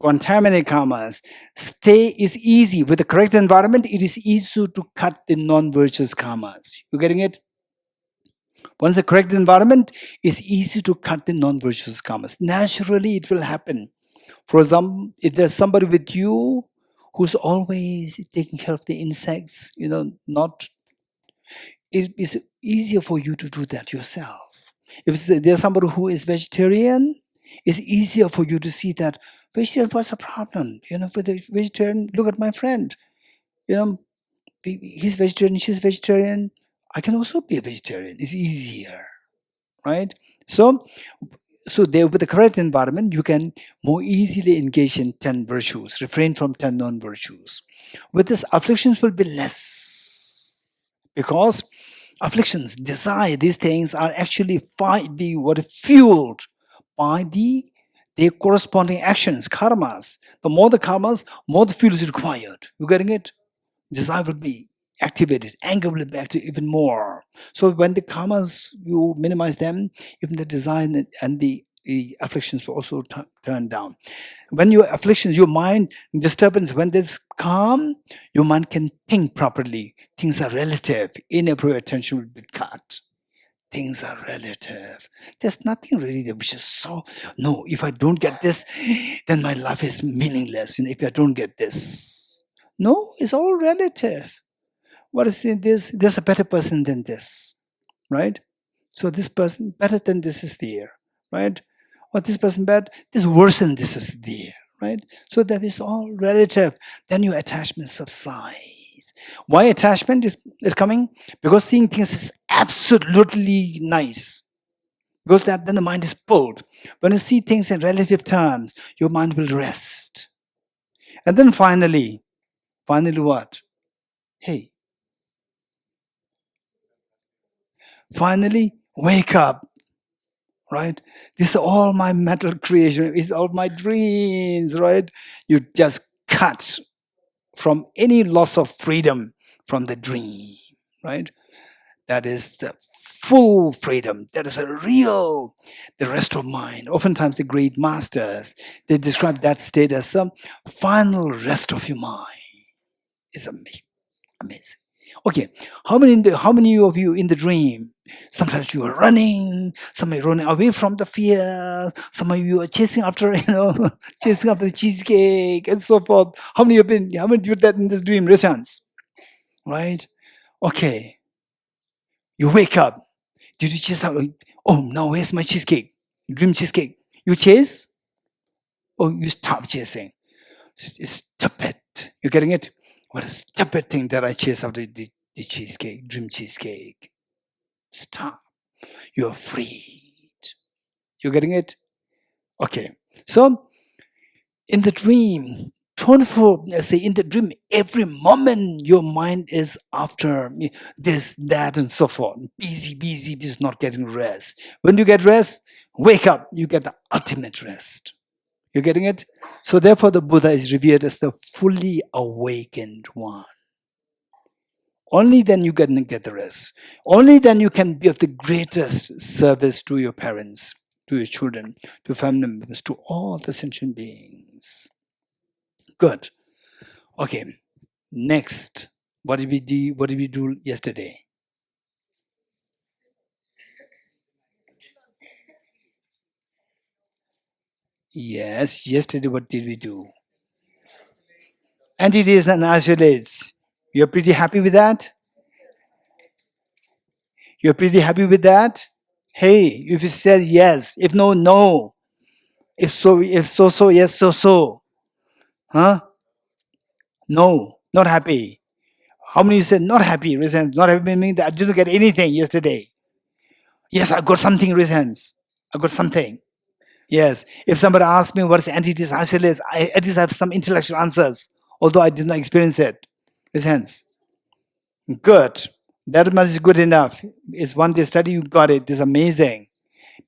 Contaminate karmas. Stay is easy. With the correct environment, it is easy to cut the non-virtuous karmas. You getting it? Once the correct environment, it's easy to cut the non-virtuous karmas. Naturally, it will happen. For example, if there's somebody with you who's always taking care of the insects, it is easier for you to do that yourself. If there's somebody who is vegetarian, it's easier for you to see that vegetarian, what's the problem? For the vegetarian, look at my friend. He's vegetarian, she's vegetarian. I can also be a vegetarian. It's easier, right? So So there, with the correct environment, you can more easily engage in 10 virtues, refrain from 10 non-virtues. With this, afflictions will be less, because afflictions, desire, these things are actually fueled by their corresponding actions, karmas. The more the karmas, more the fuel is required. You getting it? Desire will be activated, anger will be activated even more. So when the karmas, you minimize them, even the desire and the afflictions will also turn down. When your afflictions, your mind disturbance, when there's calm, your mind can think properly. Things are relative. Inappropriate attention will be cut. Things are relative. There's nothing really that which is so, no, if I don't get this, then my life is meaningless. If I don't get this. No, it's all relative. What is this? There's a better person than this, right? So this person better than this is there, right? Or this person bad, this worse than this is there, right? So that is all relative. Then your attachment subsides. Why attachment is coming? Because seeing things is absolutely nice. Because then the mind is pulled. When you see things in relative terms, your mind will rest. And then finally what? Hey, finally wake up. Right? This is all my mental creation. It's all my dreams, right? You just cut from any loss of freedom from the dream, right? That is the full freedom. That is the rest of mind. Oftentimes the great masters, they describe that state as some final rest of your mind. It's amazing. Okay, how many of you in the dream? Sometimes you are running, some are running away from the fear, some of you are chasing after, chasing after the cheesecake and so forth. How many did that in this dream? Raise hands. Right? Okay. You wake up. Did you chase out? Oh, now where's my cheesecake? Dream cheesecake. You chase? Or you stop chasing? Stupid. You getting it? What a stupid thing that I chase after the cheesecake, dream cheesecake. Stop. You're freed. You getting it? Okay. So in the dream, in the dream, every moment your mind is after this, that, and so forth. Busy, just not getting rest. When you get rest, wake up, you get the ultimate rest. You getting it? So therefore the Buddha is revered as the fully awakened one. Only then you can get the rest. Only then you can be of the greatest service to your parents, to your children, to family members, to all the sentient beings. Good. Okay. Next, what did we do yesterday? Yes, yesterday what did we do? Entities and isolates. You're pretty happy with that? You're pretty happy with that? Hey, if you said yes, if no, no. If so, yes, so. Huh? No, not happy. How many said not happy? Resent. Not happy meaning that I didn't get anything yesterday. Yes, I got something. Resents. I got something. Yes. If somebody asks me what is entities, isolates, I at least have some intellectual answers, although I did not experience it. Resents. Good. That much is good enough. It's one day study, you got it. This is amazing.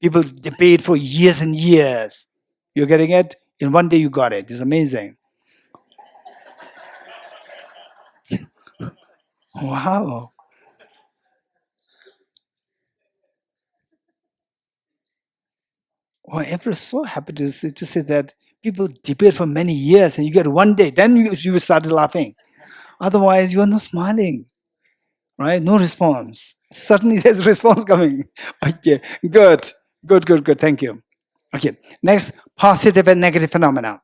People debate for years and years. You're getting it? In one day you got it. It's amazing. Wow. Well, I'm so happy to say that people debate for many years and you get one day, then you started laughing. Otherwise, you are not smiling, right? No response. Suddenly there's a response coming. Okay, good. Thank you. Okay, next, positive and negative phenomena.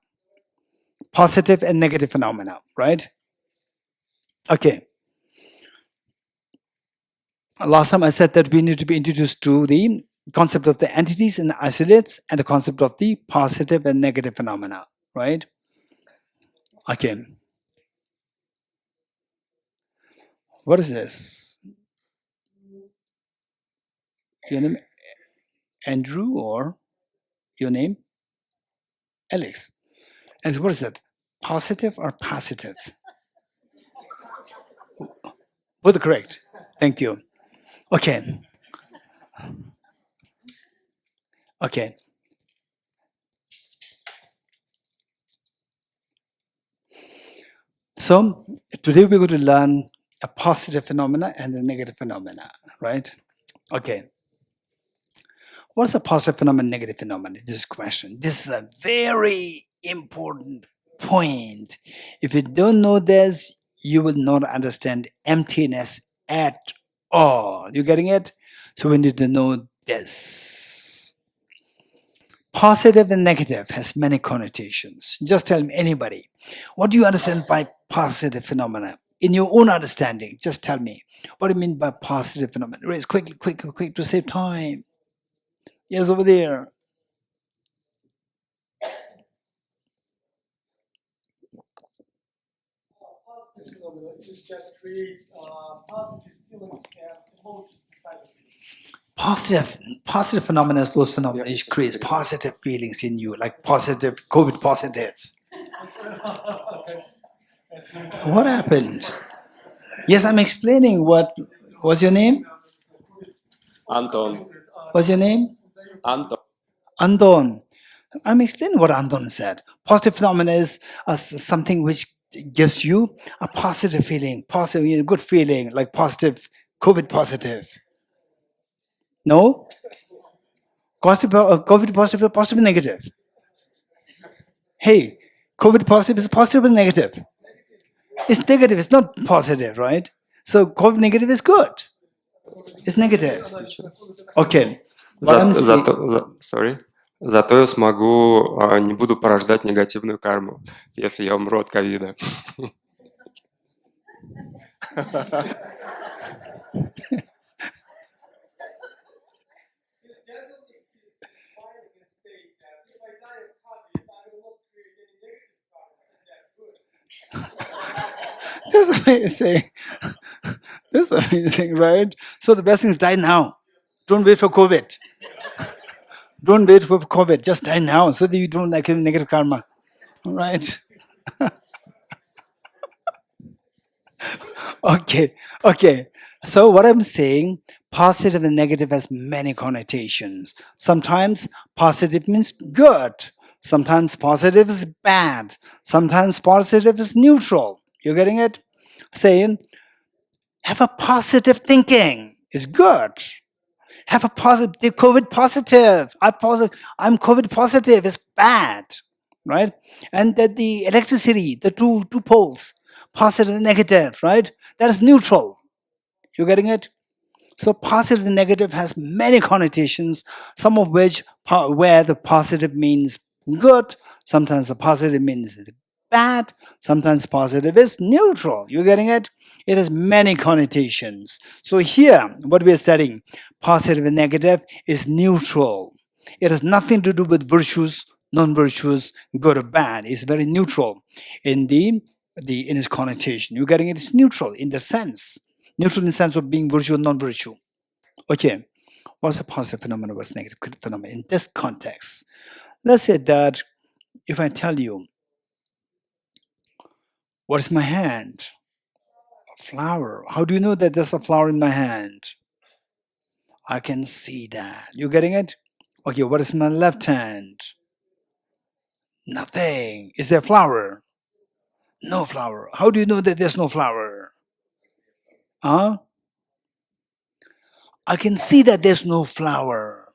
Positive and negative phenomena, right? Okay. Last time I said that we need to be introduced to the concept of the entities and isolates and the concept of the positive and negative phenomena, right? Okay. What is this? Your name Andrew or Your name? Alex. And what is that? Positive or positive? Both correct. Thank you. Okay. Okay. So today we're going to learn a positive phenomena and a negative phenomena, right? Okay. What's a positive phenomenon, negative phenomenon? This question. This is a very important point. If you don't know this, you will not understand emptiness at all. You getting it? So we need to know this. Positive and negative has many connotations. Just tell me, anybody, what do you understand by positive phenomena? In your own understanding, just tell me. What do you mean by positive phenomena? Raise quick to save time. Yes, over there. Positive phenomena is those phenomena which creates positive feelings in you, like positive, COVID positive. What happened? Yes, I'm explaining what. What's your name? Anton. What's your name? Anton. Anton. I'm explaining what Anton said. Positive phenomena is something which gives you a positive feeling, positive, good feeling, like positive, COVID positive. No? COVID positive, positive and negative. Hey, COVID positive is positive and negative. It's negative, it's not positive, right? So COVID negative is good. It's negative. Okay. Зато я смогу, не буду порождать негативную карму, если я умру от ковида. That's amazing. That's amazing, right? So the best thing is die now. Don't wait for COVID. Don't wait for COVID. Just die now so that you don't like negative karma. All right? Okay. So what I'm saying, positive and negative has many connotations. Sometimes positive means good. Sometimes positive is bad. Sometimes positive is neutral. You getting it? Saying, have a positive thinking is good. Have a positive COVID positive. I'm COVID positive is bad, right? And that the electricity, the two poles, positive and negative, right? That is neutral. You getting it? So positive and negative has many connotations, some of which where the positive means good, sometimes the positive means bad, sometimes positive is neutral. You getting it? It has many connotations. So here, what we are studying, positive and negative is neutral. It has nothing to do with virtues, non-virtues, good or bad. It's very neutral in in its connotation. You getting it? It's neutral in the sense. Neutral in the sense of being virtue or non-virtue. Okay, what's a positive phenomenon, what's a negative phenomenon in this context? Let's say that if I tell you, what is my hand? A flower. How do you know that there's a flower in my hand? I can see that. You getting it? Okay, what is my left hand? Nothing. Is there a flower? No flower. How do you know that there's no flower? Huh? I can see that there's no flower.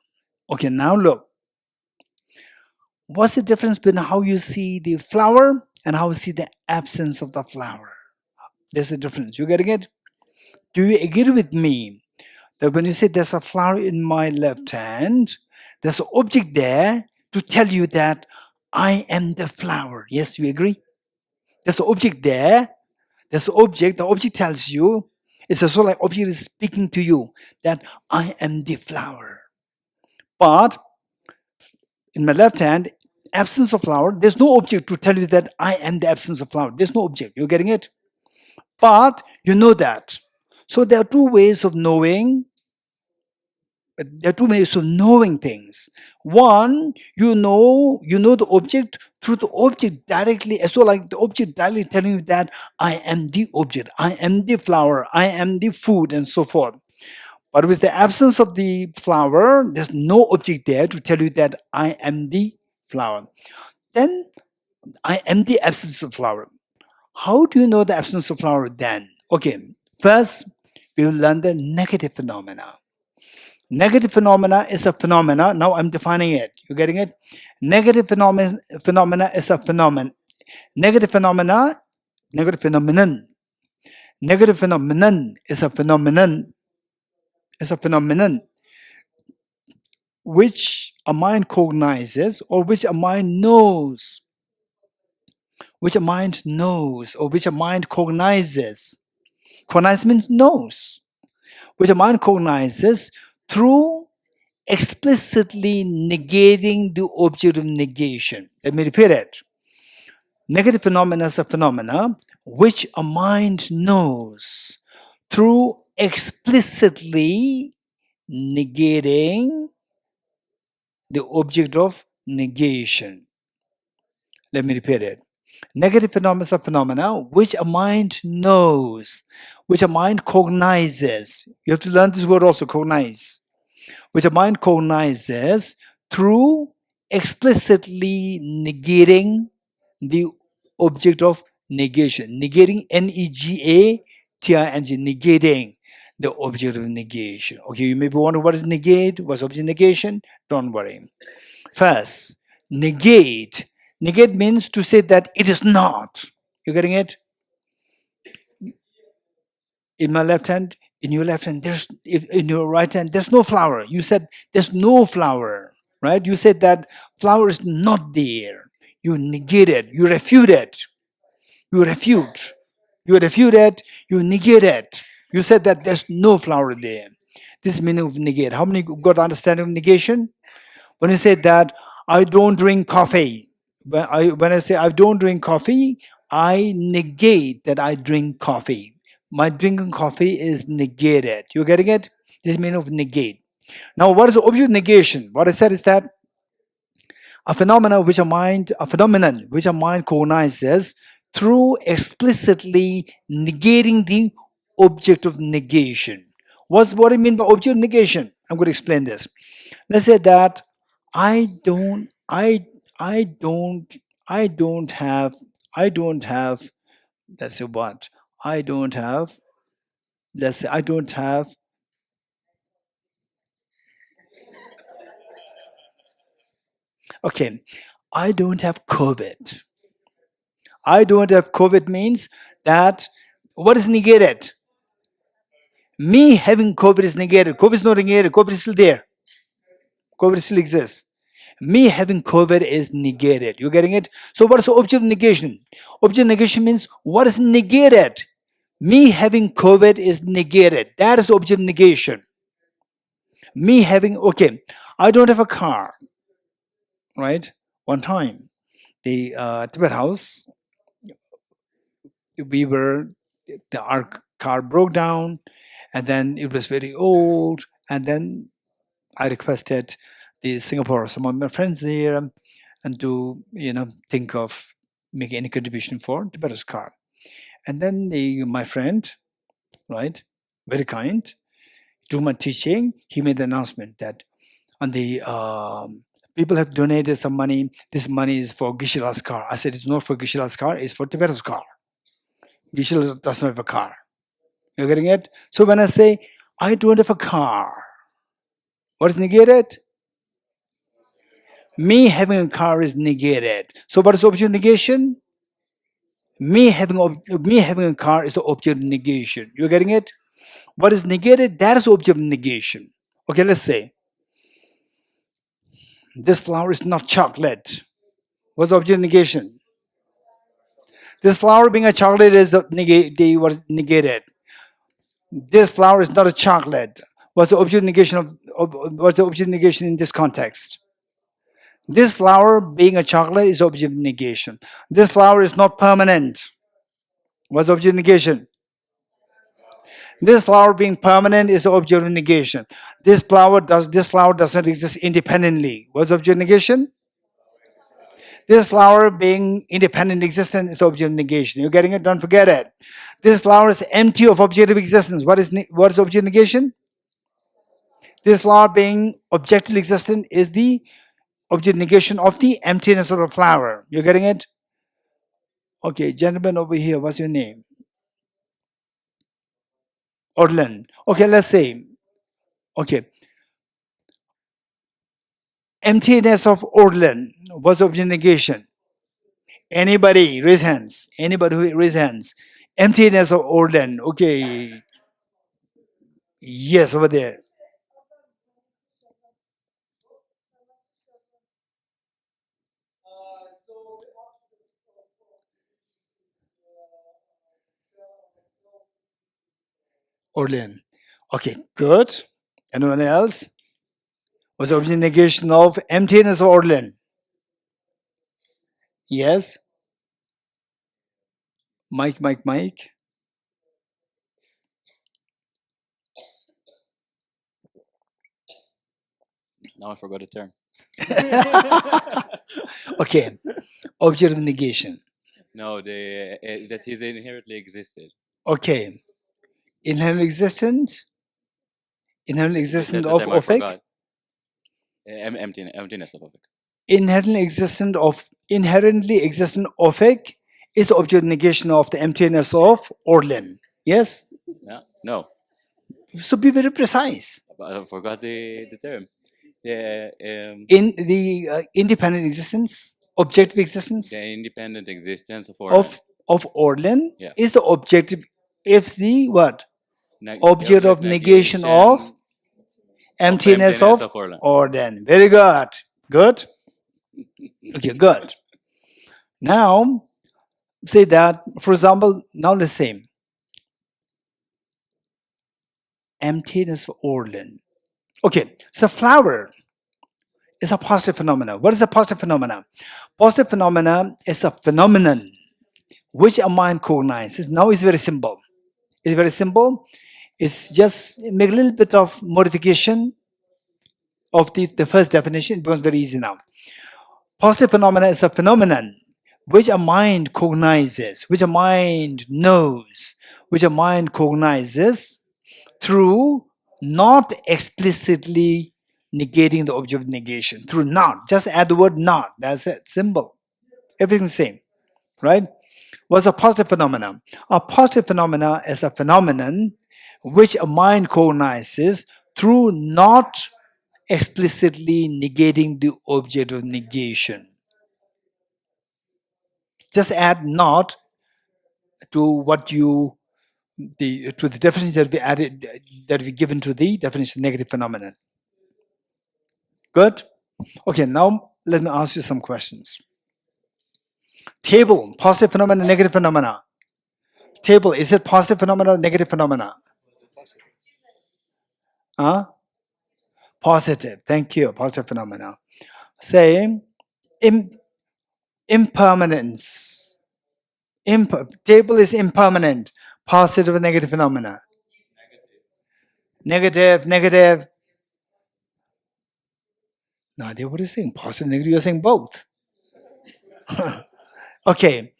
Okay, now look. What's the difference between how you see the flower and how you see the absence of the flower? There's a difference. You getting it? Do you agree with me that when you say there's a flower in my left hand, there's an object there to tell you that I am the flower? Yes, you agree? There's an object there. There's an object. The object tells you, it's also like object is speaking to you that I am the flower. But in my left hand, absence of flower, there's no object to tell you that I am the absence of flower. There's no object. You're getting it? But you know that. So there are two ways of knowing there are two ways of knowing things. One, you know the object through the object directly, as well, like the object directly telling you that I am the object, I am the flower, I am the food, and so forth. But with the absence of the flower, there's no object there to tell you that I am the flower. Then I am the absence of flower. How do you know the absence of flower then? Okay, first we will learn the negative phenomena. Negative phenomena is a phenomena. Now I'm defining it. You getting it? Negative phenomena is a phenomenon. Negative phenomenon is a phenomenon. Is a phenomenon which a mind cognizes, or which a mind knows. Which a mind knows, or which a mind cognizes. Cognize means knows. Which a mind cognizes through explicitly negating the object of negation. Let me repeat it. Negative phenomena is a phenomena which a mind knows through explicitly negating the object of negation. Let me repeat it. Negative phenomena is a phenomena which a mind knows, which a mind cognizes. You have to learn this word also, cognize. Which a mind cognizes through explicitly negating the object of negation. Negating, Negating, negating the object of negation. Okay, you may be wondering what is negate, what's object of negation? Don't worry. First, negate. Negate means to say that it is not. You getting it? In my left hand, in your left hand, in your right hand, there's no flower. You said there's no flower, right? You said that flower is not there. You negate it. You refute it. You refute. You refute it. You negate it. You said that there's no flower there. This is meaning of negate. How many got understanding of negation? When you say that I don't drink coffee, when I say I don't drink coffee, I negate that I drink coffee. My drinking coffee is negated. You getting it? This is meaning of negate. Now, what is the object of negation? What I said is that a phenomenon which a mind cognizes through explicitly negating the object of negation. What I mean by object of negation? I'm going to explain this. Let's say that I don't have, let's say what? Let's say I don't have, okay, I don't have COVID. I don't have COVID means that what is negated? Me having COVID is negated. COVID is not negated. COVID is still there. COVID still exists. Me having COVID is negated. You getting it? So what is the object of negation? Object of negation means what is negated? Me having COVID is negated. That is object of negation. Me having, okay, I don't have a car, right? One time, the Tibet House, our car broke down, and then it was very old, and then I requested some of my friends there, and to think of making any contribution for Tibet's car. And then my friend, right, very kind, to my teaching, he made the announcement that on the people have donated some money. This money is for Geshe-la's car. I said it's not for Geshe-la's car, it's for Tibet's car. Geshe doesn't have a car. You're getting it? So when I say I don't have a car, what is negated? Me having a car is negated. So what is object of negation? Me having a car is the object of negation. You're getting it? What is negated? That is the object of negation. Okay, let's say this flower is not chocolate. What's the object of negation? This flower being a chocolate is negated. This flower is not a chocolate. What's the object of negation what's the object of negation in this context? This flower being a chocolate is object of negation. This flower is not permanent. What's the object of negation? This flower being permanent is the object of negation. This flower doesn't exist independently. What's the object of negation? This flower being independent existence is object of negation. You're getting it? Don't forget it. This flower is empty of objective existence. What is object of negation? This flower being objectively existent is the object of negation of the emptiness of the flower. You're getting it? Okay, gentleman over here, what's your name? Orlan. Okay, let's say, okay, emptiness of Orlan was object of negation. Anybody raise hands? Anybody who raise hands? Emptiness of Orlan. Okay. Yes, over there. Orlan. Okay, good. Anyone else? Was the object of negation of emptiness of Orlan? Yes. Mike. Now I forgot the term. Okay. Object of negation. No, that is inherently existed. Okay. Inherently existent? Inherently That's existent the of term I Ofek? forgot. Emptiness of Ofek. Inherently existent Ofek is the object of negation of the emptiness of Orlan. Yes? Yeah? No, So be very precise. but I forgot the term. The In the independent existence, objective existence independent existence of Orlan. of Orlan Yeah. is the objective, if the what? The Object of negation of emptiness of Orlan. Orlan. Very good. Good? Okay, good. Now, say that, for example, now let's say emptiness of Orlan. Okay, so flower is a positive phenomenon. What is a positive phenomenon? Positive phenomena is a phenomenon which a mind cognizes. Now it's very simple. It's very simple. It's just make a little bit of modification of the first definition. It becomes very easy now. Positive phenomena is a phenomenon which a mind cognizes, which a mind knows, which a mind cognizes through not explicitly negating the object of negation. Through not. Just add the word not. That's it. Simple. Everything's the same. Right? What's a positive phenomenon? A positive phenomenon is a phenomenon which a mind cognizes through not explicitly negating the object of negation. Just add not to what you to the definition that we added, that we given to the definition of negative phenomenon. Good? Okay, now let me ask you some questions. Table, positive phenomena, negative phenomena. Table, is it positive phenomena or negative phenomena? Huh? Positive. Thank you. Positive phenomena. Say impermanence. Table is impermanent. Positive or negative phenomena? Negative. No idea what you're saying. Positive, negative. You're saying both. Okay.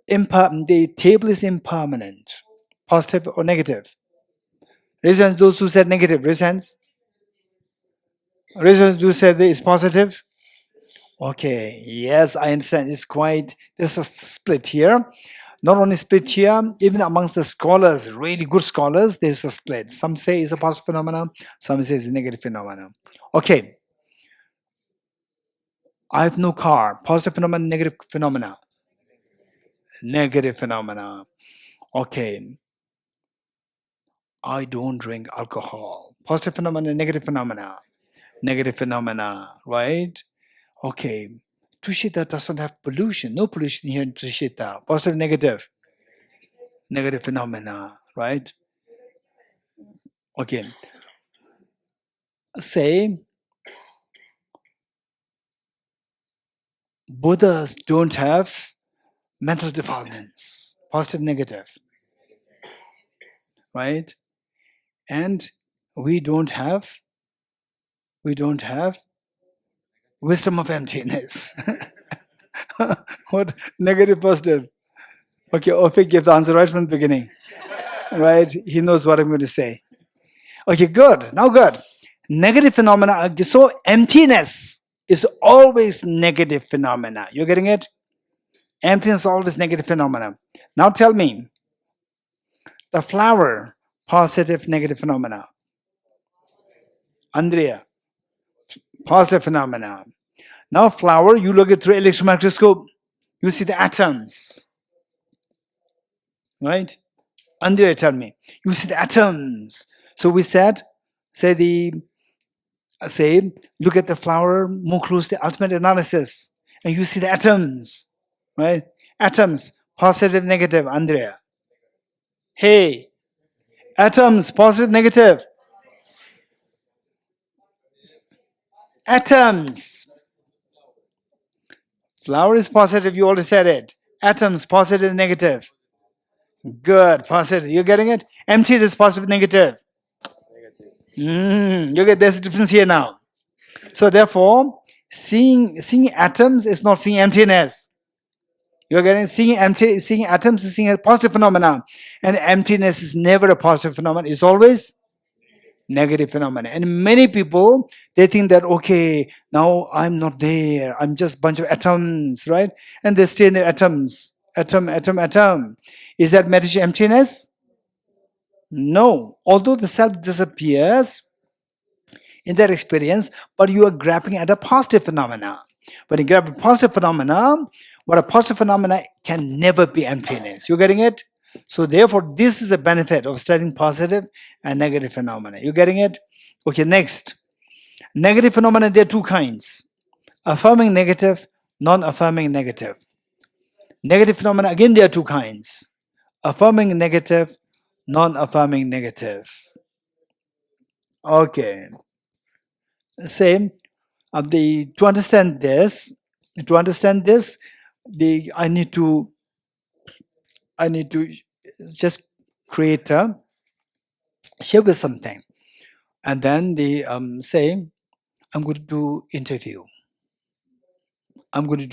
The table is impermanent. Positive or negative? Raise hands those who said negative. Raise hands. Raise hands those who said it's positive. Okay. Yes, I understand. It's quite, there's a split here. Not only split here, even amongst the scholars, really good scholars, there's a split. Some say it's a positive phenomenon, some say it's a negative phenomenon. Okay. I have no car. Positive phenomena, negative phenomena. Negative phenomena. Okay. I don't drink alcohol. Positive phenomena, negative phenomena. Negative phenomena, right? Okay. Tushita doesn't have pollution. No pollution here in Tushita. Positive, negative. Negative phenomena, right? Okay. Say Buddhas don't have mental defilements. Positive, negative. right? And we don't have wisdom of emptiness. What negative, positive? Okay, Opik gave the answer right from the beginning, right? He knows what I'm going to say. Okay, good. Now, good. Negative phenomena. So emptiness is always negative phenomena. You're getting it? Emptiness is always negative phenomena. Now tell me, the flower, positive, negative phenomena. Andrea, positive phenomena. Now flower, you look at through electron microscope, you see the atoms, right? Andrea, tell me, you see the atoms. So we said, look at the flower more closely, ultimate analysis, and you see the atoms, right? Atoms, positive, negative, Andrea. Hey, atoms, positive, negative. Atoms. Flower is positive, you already said it. Atoms, positive, negative. Good, positive. You're getting it? Emptiness, positive, negative. You get there's a difference here now. So therefore, seeing atoms is not seeing emptiness. You're getting seeing atoms is seeing a positive phenomenon, and emptiness is never a positive phenomenon. It's always negative phenomenon. And many people, they think that, okay, now I'm not there. I'm just a bunch of atoms, right? And they stay in the atoms. Atom. Is that meditation emptiness? No. Although the self disappears in that experience, but you are grabbing at a positive phenomena. When you grab a positive phenomena, what a positive phenomena can never be emptiness. You getting it? So therefore, this is a benefit of studying positive and negative phenomena. You getting it? Okay, next. Negative phenomena, there are two kinds. Affirming negative, non-affirming negative. Negative phenomena, again, there are two kinds. Affirming negative, non-affirming negative. Okay. Same. To understand this, I need to just create share with something, and then say, I'm going to do interview. I'm going to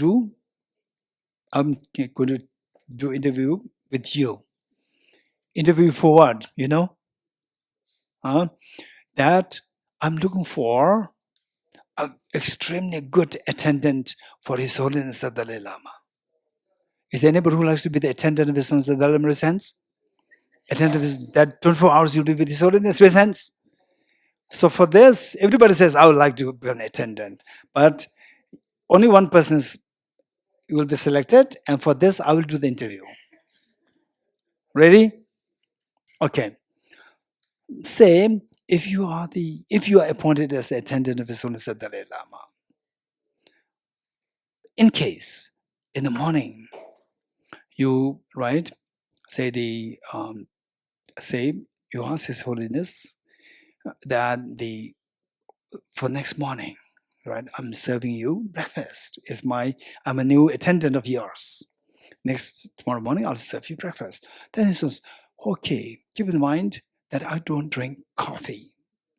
do interview with you. Interview for what? You know, that I'm looking for an extremely good attendant for His Holiness the Dalai Lama. Is there anybody who likes to be the attendant of His Holiness the Dalai Lama? Raise hands. Attendant of that 24 hours you'll be with His Holiness. Raise hands. So for this, everybody says, I would like to be an attendant. But only one person will be selected. And for this, I will do the interview. Ready? Okay. Say, if you are appointed as the attendant of His Holiness the Dalai Lama, in case in the morning you you ask His Holiness that for next morning, right? I'm serving you breakfast. I'm a new attendant of yours. Tomorrow morning I'll serve you breakfast. Then he says, okay, keep in mind that I don't drink coffee.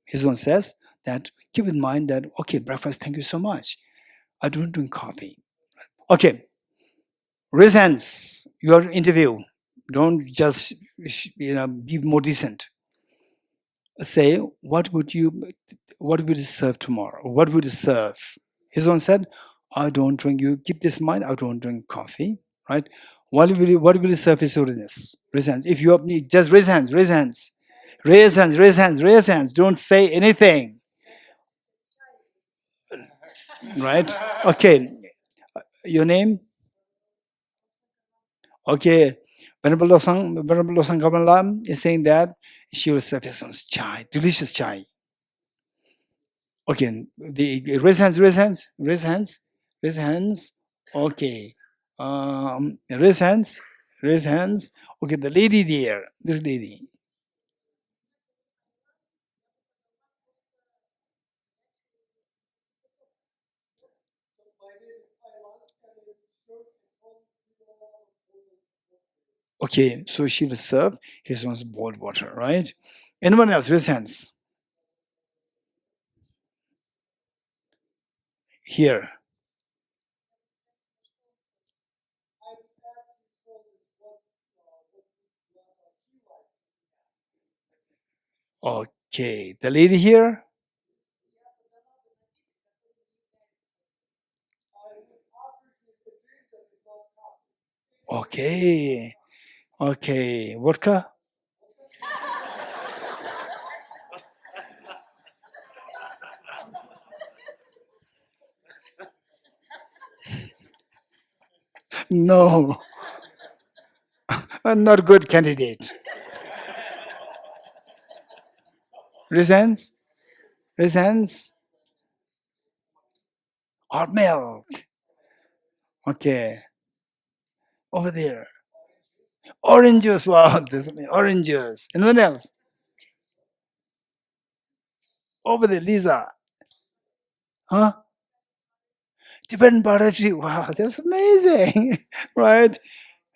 His one says that keep in mind that, okay, breakfast, thank you so much. I don't drink coffee. Okay. Raise hands. Your interview. Don't just be more decent. Say, what would you serve tomorrow? What would you serve? His one said, I don't drink. You keep this in mind. I don't drink coffee. Right? What will you serve His Holiness? Raise hands. If you just raise hands. Raise hands. Raise hands. Raise hands. Raise hands. Don't say anything. Right? Okay. Your name? Okay. Venerable Losang Kamalam is saying that she will serve His Son's chai, delicious chai. Okay, raise hands. Okay, raise hands. Okay, the lady there, this lady. Okay, so she will serve His Holiness boiled water, right? Anyone else? Raise hands. Here. Okay, the lady here. Okay, okay, vodka. No, not good candidate. Raise hands. Raise hands. Or milk. Okay, over there. Orange juice. Wow, this is orange juice. Anyone else? Over there, Lisa. Huh? Tibetan poetry. Wow, that's amazing. Right?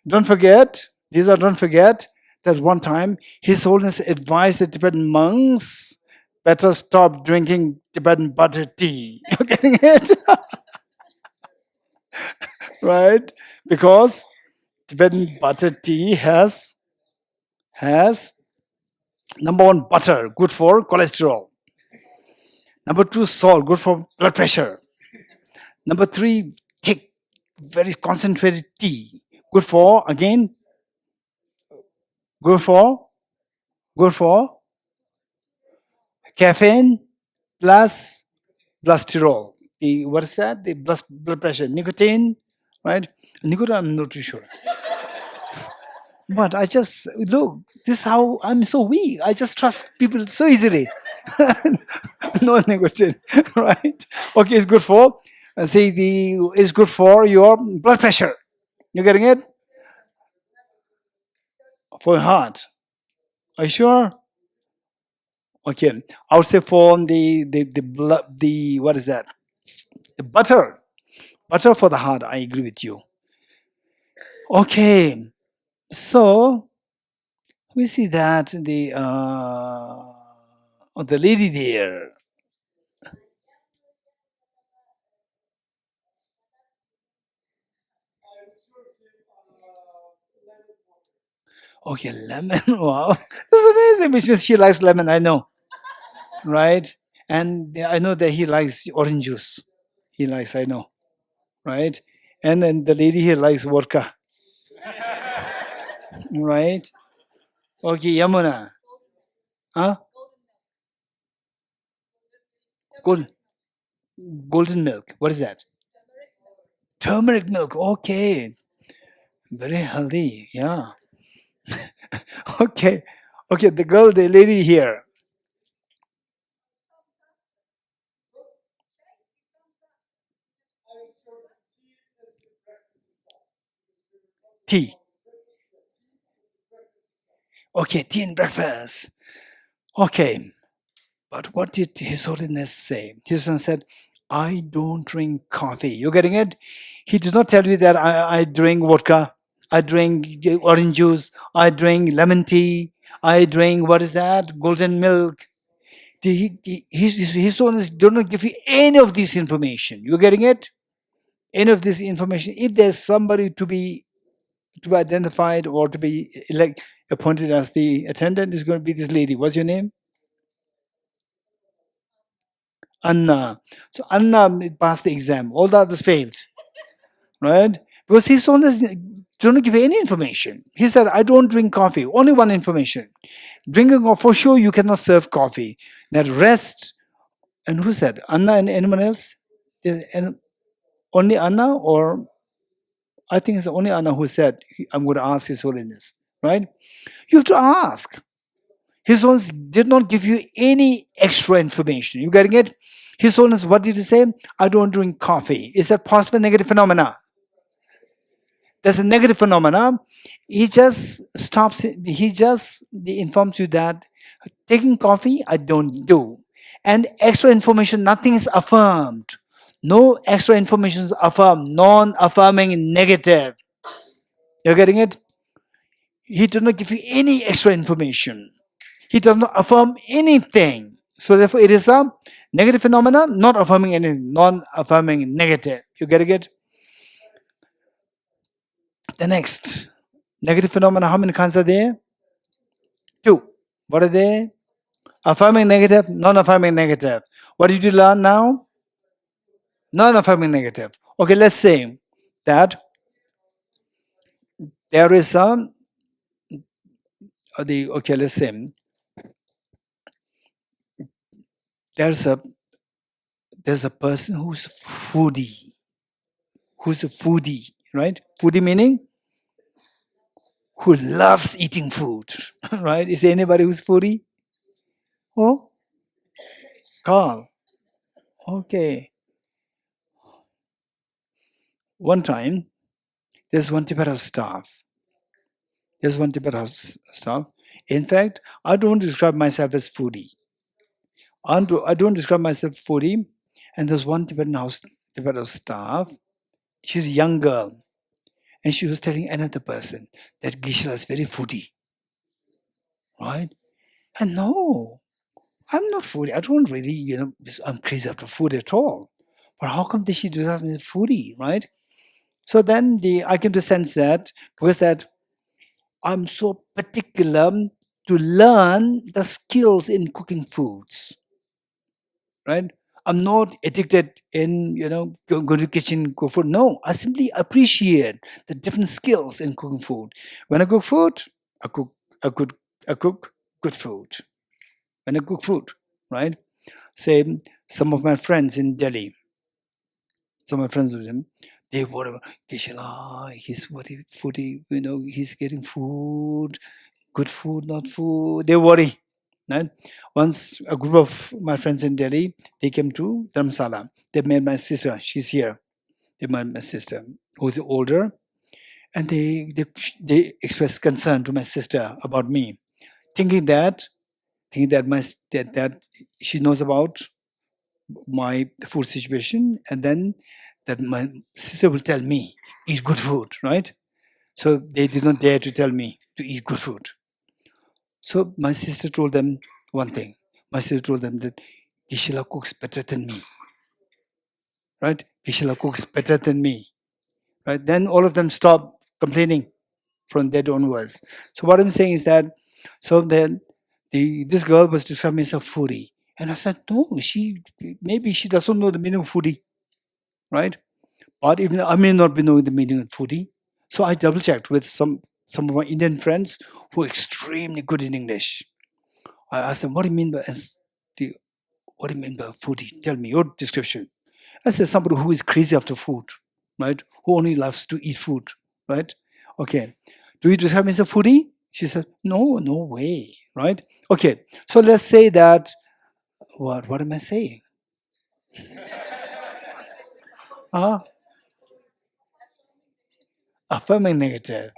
Don't forget, Lisa, don't forget that one time His Holiness advised the Tibetan monks better stop drinking Tibetan butter tea. You're getting it? Right? Because Tibetan butter tea has number one, butter, good for cholesterol. Number two, salt, good for blood pressure. Number three, thick, very concentrated tea, good for, again, good for caffeine plus cholesterol. The what is that? The blood pressure, nicotine, right? Nicotine, I'm not too sure. But I just look. This is how I'm so weak. I just trust people so easily. No nicotine, right? Okay, it's good for. See, it's good for your blood pressure. You getting it? For your heart. Are you sure? Okay, I would say for the blood, the what is that? The butter for the heart. I agree with you. Okay, so we see that the lady there. Okay, lemon. Wow, this is amazing. Which means she likes lemon. I know, right? And I know that he likes orange juice. He likes. I know, right? And then the lady here likes vodka, right? Okay, Yamuna. Huh? Gold, golden milk. What is that? Turmeric milk. Okay, very healthy. Yeah. Okay. Okay, the lady here. Tea. Okay, tea and breakfast. Okay. But what did His Holiness say? His Holiness said, I don't drink coffee. You're getting it? He did not tell you that I drink vodka, I drink orange juice, I drink lemon tea, I drink, what is that? Golden milk. His Holiness did not give you any of this information. You're getting it? Any of this information. If there's somebody to be identified or to be appointed as the attendant, is going to be this lady. What's your name? Anna. So Anna passed the exam. All the others failed, right? Because His Holiness don't give any information. He said, I don't drink coffee. Only one information. Drinking coffee, for sure you cannot serve coffee. That rest. And who said? Anna and anyone else? And only Anna, or I think it's only Anna who said, I'm going to ask His Holiness, right? You have to ask. His Holiness did not give you any extra information. You getting it? His Holiness, what did he say? I don't drink coffee. Is that possible negative phenomena? That's a negative phenomena. He just stops it. He just informs you that taking coffee, I don't do. And extra information, nothing is affirmed. No extra information is affirmed. Non-affirming negative. You're getting it? He does not give you any extra information. He does not affirm anything. So therefore it is a negative phenomena, not affirming anything, non-affirming negative. You get it? The next, negative phenomena, how many kinds are there? 2. What are they? Affirming negative, non-affirming negative. What did you learn now? Non-affirming negative. Okay, let's say that there is let's say there's a person who's a foodie, right? Foodie meaning who loves eating food, right? Is there anybody who's foodie? Oh, Carl. Okay. One time, there's one Tibet House staff. In fact, I don't describe myself as foodie. I don't describe myself foodie. And there's one Tibet House staff. She's a young girl. And she was telling another person that Geshe is very foodie. Right? And no, I'm not foodie. I don't really, I'm crazy after food at all. But how come she describes me as foodie, right? So then I came to sense that because that I'm so particular to learn the skills in cooking foods, right? I'm not addicted in, go to the kitchen, cook food. No, I simply appreciate the different skills in cooking food. When I cook food, I cook good food. When I cook food, right? Say, some of my friends in Delhi, some of my friends with him, they were, Geshe, he's foodie, he's getting food, good food, not food. They worry. Right? Once a group of my friends in Delhi, they came to Dharamsala. They met my sister. She's here. They met my sister, who's older, and they expressed concern to my sister about me, thinking that that she knows about my food situation, and then that my sister will tell me eat good food, right? So they did not dare to tell me to eat good food. So my sister told them one thing. My sister told them that Geshe cooks better than me. Right? Geshe cooks better than me. Right? Then all of them stopped complaining from that onwards. So what I'm saying is that, so then this girl was describing me as a foodie. And I said, no, maybe she doesn't know the meaning of foodie. Right? But even I may not be knowing the meaning of foodie. So I double checked with some of my Indian friends who are extremely good in English. I asked them, what do you mean by foodie? Tell me your description. I said, somebody who is crazy after food, right? Who only loves to eat food, right? Okay. Do you describe me as a foodie? She said, no way, right? Okay. So let's say that, what am I saying? Affirming negative.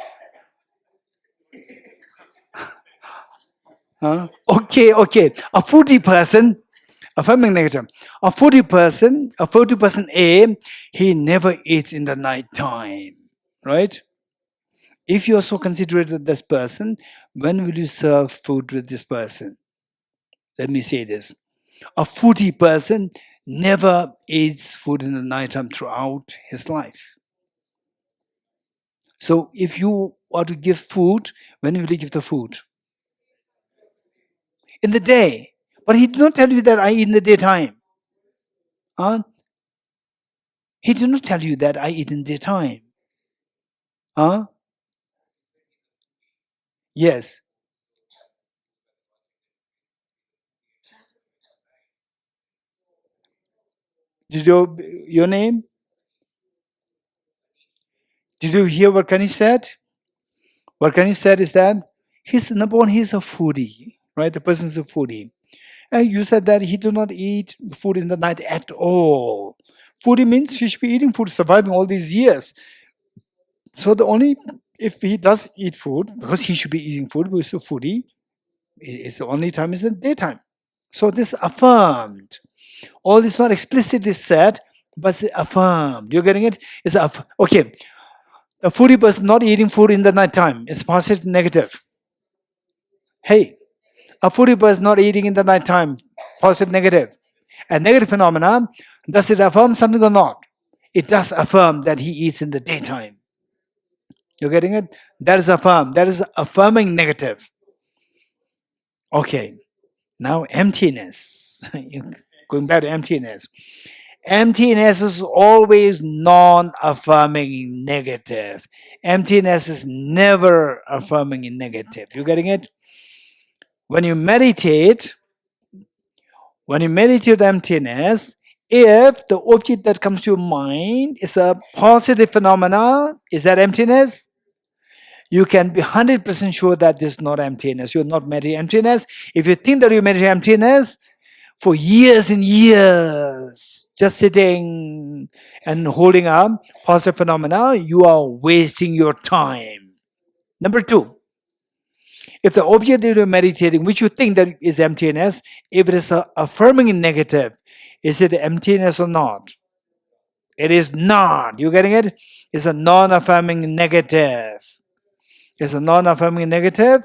Okay. A foodie person, affirming negative. A foodie person A, he never eats in the night time, right? If you are so considerate with this person, when will you serve food with this person? Let me say this. A foodie person never eats food in the night time throughout his life. So if you are to give food, when will you give the food? In the day. But he did not tell you that I eat in the daytime. He did not tell you that I eat in daytime. Yes. Did your name? Did you hear what Kani said? What Kani said is that he's number one, he's a foodie, right? The person is a foodie. And you said that he do not eat food in the night at all. Foodie means he should be eating food, surviving all these years. So if he does eat food, because he should be eating food, because he's a foodie, it's the only time is the daytime. So this affirmed. All is not explicitly said, but it's affirmed. You're getting it? It's okay. A foodie person not eating food in the night time is positive, negative. Hey, a foodie person not eating in the night time, positive, negative. A negative phenomenon, does it affirm something or not? It does affirm that he eats in the daytime. You're getting it? That is affirm. That is affirming negative. Okay. Now emptiness. Going back to emptiness. Emptiness is always non-affirming negative. Emptiness is never affirming in negative. You getting it? When you meditate emptiness, if the object that comes to your mind is a positive phenomena, is that emptiness? You can be 100% sure that this is not emptiness. You're not meditating emptiness. If you think that you meditate emptiness for years and years, just sitting and holding up positive phenomena, you are wasting your time. Number two, if the object that you're meditating, which you think that is emptiness, if it is affirming in negative, is it emptiness or not? It is not. You getting it? It's a non-affirming negative. It's a non-affirming negative.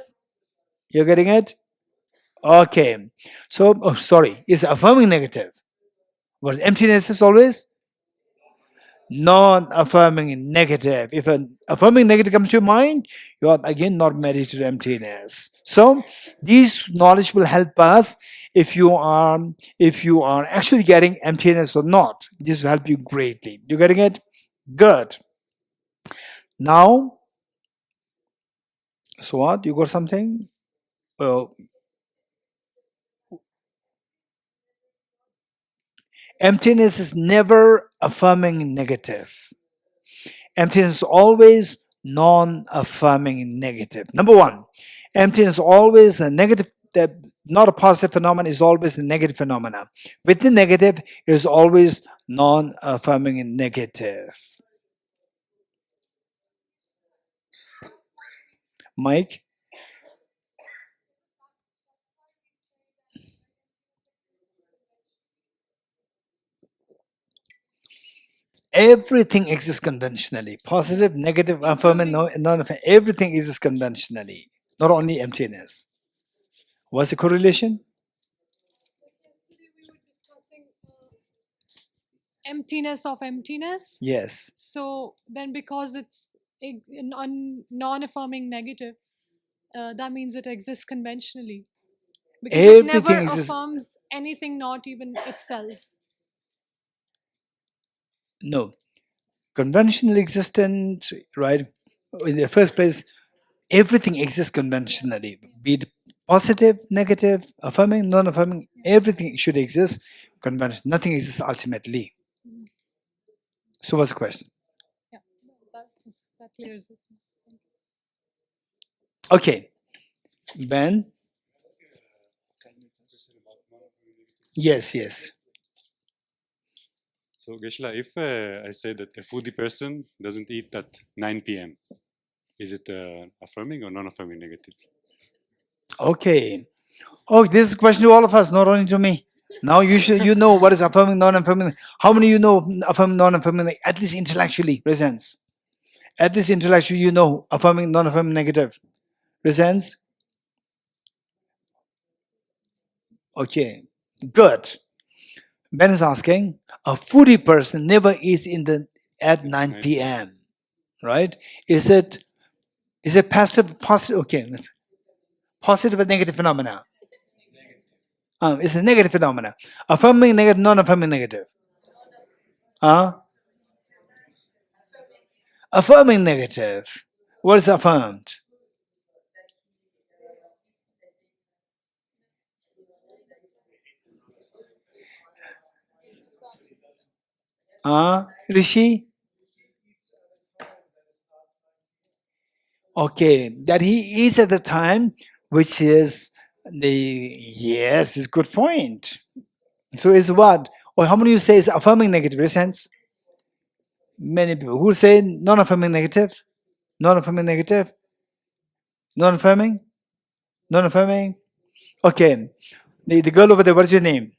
You're getting it? Okay. So, it's affirming negative. But emptiness is always non-affirming negative. If an affirming negative comes to your mind, you are again not meditating emptiness. So these knowledge will help us if you are actually getting emptiness or not. This will help you greatly. You getting it? Good. Now, so what? You got something? Emptiness is never affirming negative. Emptiness is always non-affirming negative. Number one, emptiness is always a negative, not a positive phenomenon, is always a negative phenomenon. With the negative, it is always non-affirming negative. Mike? Everything exists conventionally. Positive, negative, affirming, non-affirming. Everything exists conventionally. Not only emptiness. What's the correlation? Yesterday we were discussing emptiness of emptiness. Yes. So then because it's a non-affirming negative, that means it exists conventionally. Because it never affirms anything, not even itself. No. Conventional existent, right? In the first place, everything exists conventionally. Be it positive, negative, affirming, non-affirming, everything should exist conventional. Nothing exists ultimately. So what's the question? Yeah, that clears it. Okay. Ben? Yes. So, Geshe, if I say that a foodie person doesn't eat at 9 p.m., is it affirming or non-affirming negative? Okay. Oh, this is a question to all of us, not only to me. Now you know what is affirming, non-affirming. How many you know affirming, non-affirming, at least intellectually presents? At least intellectually you know affirming, non-affirming, negative. Presents? Okay. Good. Ben is asking, a foodie person never eats at 9 p.m. Right? Is it positive? Okay. Positive or negative phenomena? It's a negative phenomena. Affirming negative, non-affirming negative. Affirming negative. What is affirmed? Rishi? Okay, that he is at the time, which is yes, is good point. So is what? Or how many you say is affirming negative? In a sense, many people who say non-affirming negative, non-affirming negative, non-affirming, non-affirming. Okay, the girl over there. What's your name?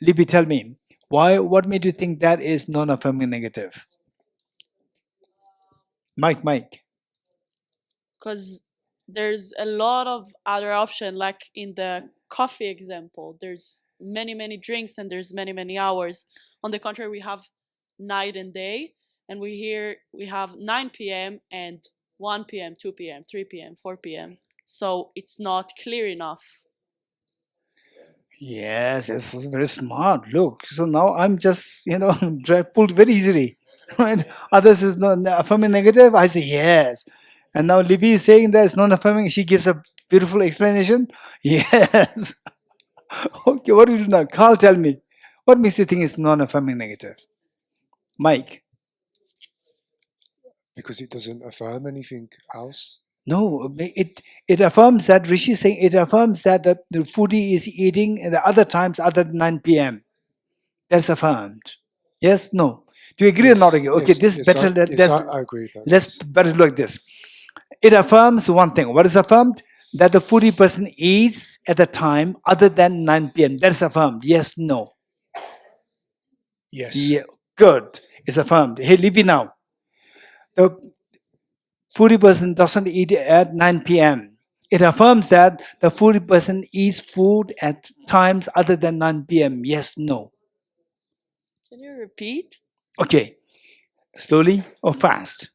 Libby, tell me why. What made you think that is non-affirming negative? Mike. Because there's a lot of other option, like in the coffee example, there's many drinks and there's many hours. On the contrary, we have night and day, and we have 9 p.m. and 1 p.m., 2 p.m., 3 p.m., 4 p.m. So it's not clear enough. Yes, this is very smart. Look, so now I'm just, pulled very easily. Right? Others is not affirming negative. I say yes. And now Libby is saying that it's non-affirming. She gives a beautiful explanation. Yes. Okay, what do you do now? Carl, tell me. What makes you think it's non-affirming negative? Mike? Because it doesn't affirm anything else. No, it affirms that, Rishi is saying, it affirms that the foodie is eating at the other times other than 9 p.m. That's affirmed. Yes? No? Do you agree or not agree? Okay, this is better. I agree with that. Let's better look at this. It affirms one thing. What is affirmed? That the foodie person eats at a time other than 9 p.m. That's affirmed. Yes, no? Yes. Yeah, good. It's affirmed. Hey, Libby now. The foodie person doesn't eat at 9 p.m. It affirms that the foodie person eats food at times other than 9 p.m. Yes, no? Can you repeat? Okay. Slowly or fast?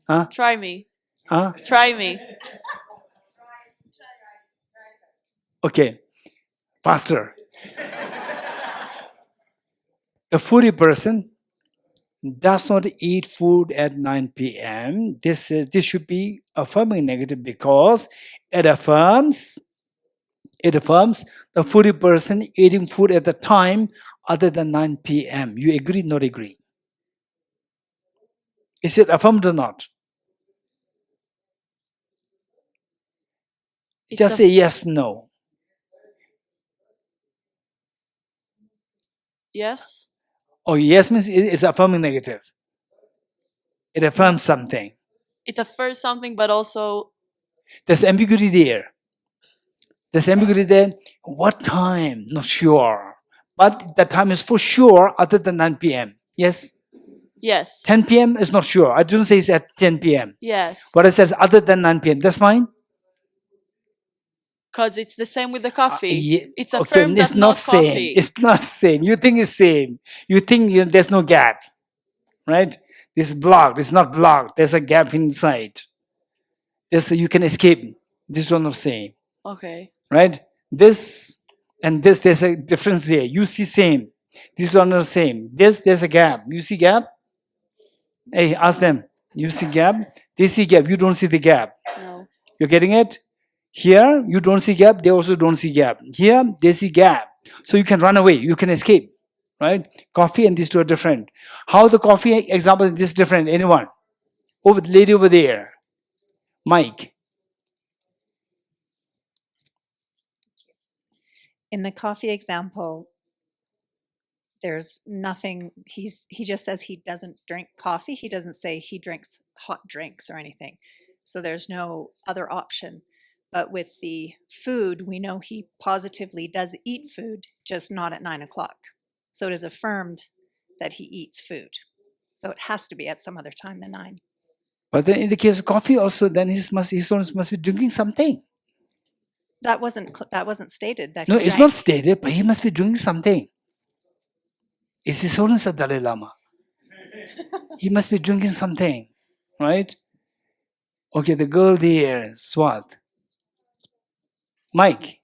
Huh? Try me. Huh? Try me. Okay. Faster. The foodie person does not eat food at 9 p.m. This should be affirming negative because it affirms the foodie person eating food at the time other than 9 p.m. You agree, not agree? Is it affirmed or not? Just say yes, no. Yes. Oh, yes means it's affirming negative. It affirms something. It affirms something, but also There's ambiguity there. What time? Not sure. But the time is for sure other than 9 p.m. Yes? yes. 10 p.m. is not sure. I don't say it's at 10 p.m. Yes. But it says other than 9 p.m. That's fine? Because it's the same with the coffee. Yeah. It's affirmed Okay, it's that not not same. coffee. It's not same. You think it's same. You think there's no gap. Right? This is blocked. It's not blocked. There's a gap inside. You can escape. This one of same. Okay. Right? This and this, there's a difference there. You see same. This one not same. There's a gap. You see gap? Hey, ask them. You see gap? They see gap. You don't see the gap. No. You're getting it? Here, you don't see gap. They also don't see gap. Here, they see gap. So you can run away. You can escape. Right? Coffee and these two are different. How the coffee example is this different? Anyone? Over the lady over there. Mike. In the coffee example, there's nothing, he just says he doesn't drink coffee. He doesn't say he drinks hot drinks or anything. So there's no other option. But with the food, we know he positively does eat food, just not at 9 o'clock. So it is affirmed that he eats food. So it has to be at some other time than 9. But then in the case of coffee also, then his souls must be drinking something. That wasn't stated. That No, he it's drank. not stated, but he must be doing something. It's His Holiness the Dalai Lama. He must be drinking something, right? Okay, the girl there, Swat. Mike.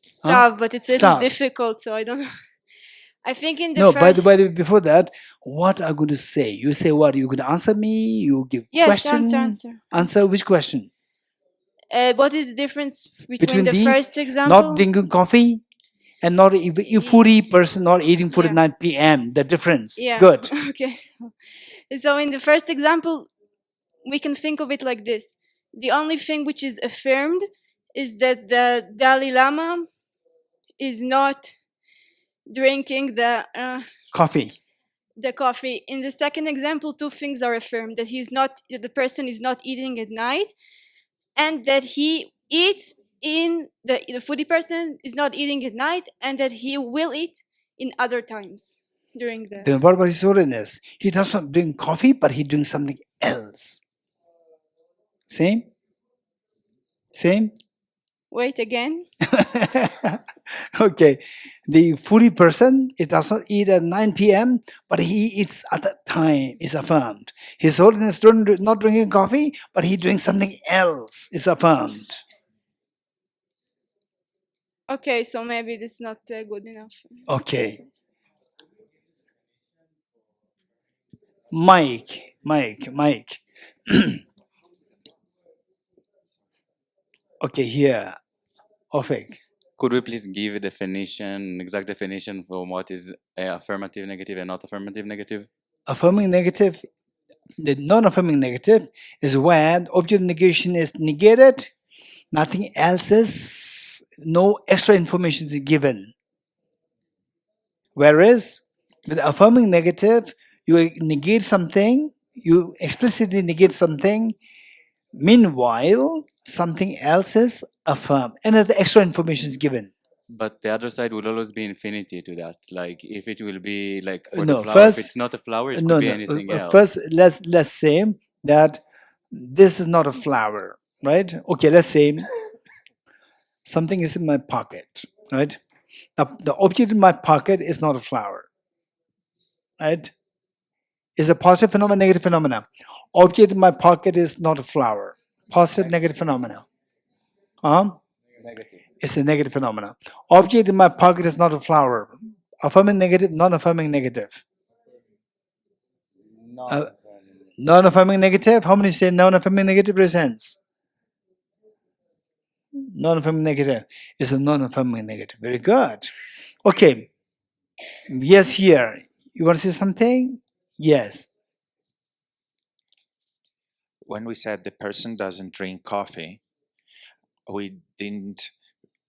Stop, but it's a little Stop. difficult, so I don't know. I think in the No, first... by the way, before that, what are you going to say? You say what? You're going to answer me? You give question? Answer which question? What is the difference between the first example? Not drinking coffee and not a foodie person not eating food at 9 p.m. The difference. Yeah. Good. Okay. So in the first example, we can think of it like this. The only thing which is affirmed is that the Dalai Lama is not drinking the coffee. The coffee. In the second example, two things are affirmed: that the person is not eating at night, and that he eats the foodie person is not eating at night, and that he will eat in other times. during the. Then what about His Holiness? He does not drink coffee, but he drinks something else. Same? Same? Wait again. Okay. The foodie person, it does not eat at 9 p.m., but he eats at that time, is affirmed. His Holiness not drinking coffee, but he drinks something else, is affirmed. Okay, so maybe this is not good enough. Okay. Mike. Okay, here. Ofik. Could we please give a definition, exact definition for what is affirmative negative and not affirmative negative? Affirming negative, the non-affirming negative is where the object of negation is negated, nothing else is, no extra information is given. Whereas with affirming negative, you negate something, you explicitly negate something, meanwhile, something else is affirmed, another extra information is given. But the other side will always be infinity to that. Like if it will be like for No, the flower, first- if it's not a flower, it could be anything else. First, let's say that this is not a flower, right? Okay, let's say something is in my pocket, right? The object in my pocket is not a flower, right? It's a positive phenomenon, negative phenomena. Object in my pocket is not a flower. Positive, negative phenomena. Negative. It's a negative phenomena. Object in my pocket is not a flower. Affirming negative, non-affirming negative. Non-affirming negative. How many say non-affirming negative? Raise hands. Non-affirming negative is a non-affirming negative. Very good. Okay. Yes, here. You want to say something? Yes. When we said the person doesn't drink coffee, we didn't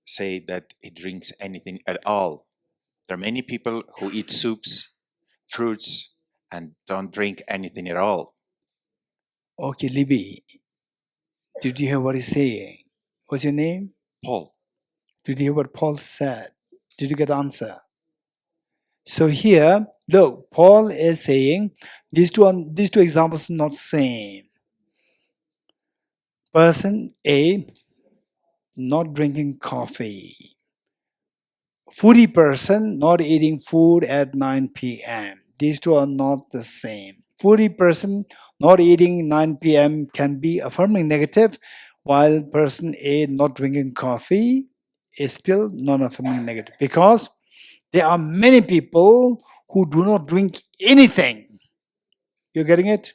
say that he drinks anything at all. There are many people who eat soups, fruits, and don't drink anything at all. Okay, Libby. Did you hear what he's saying? What's your name? Paul. Did you hear what Paul said? Did you get the answer? So here, look, Paul is saying these two examples are not same. Person A not drinking coffee. Foodie person not eating food at 9 p.m. These two are not the same. Foodie person not eating 9 p.m. can be affirming negative, while person A not drinking coffee is still non-affirming negative, because there are many people who do not drink anything. You're getting it?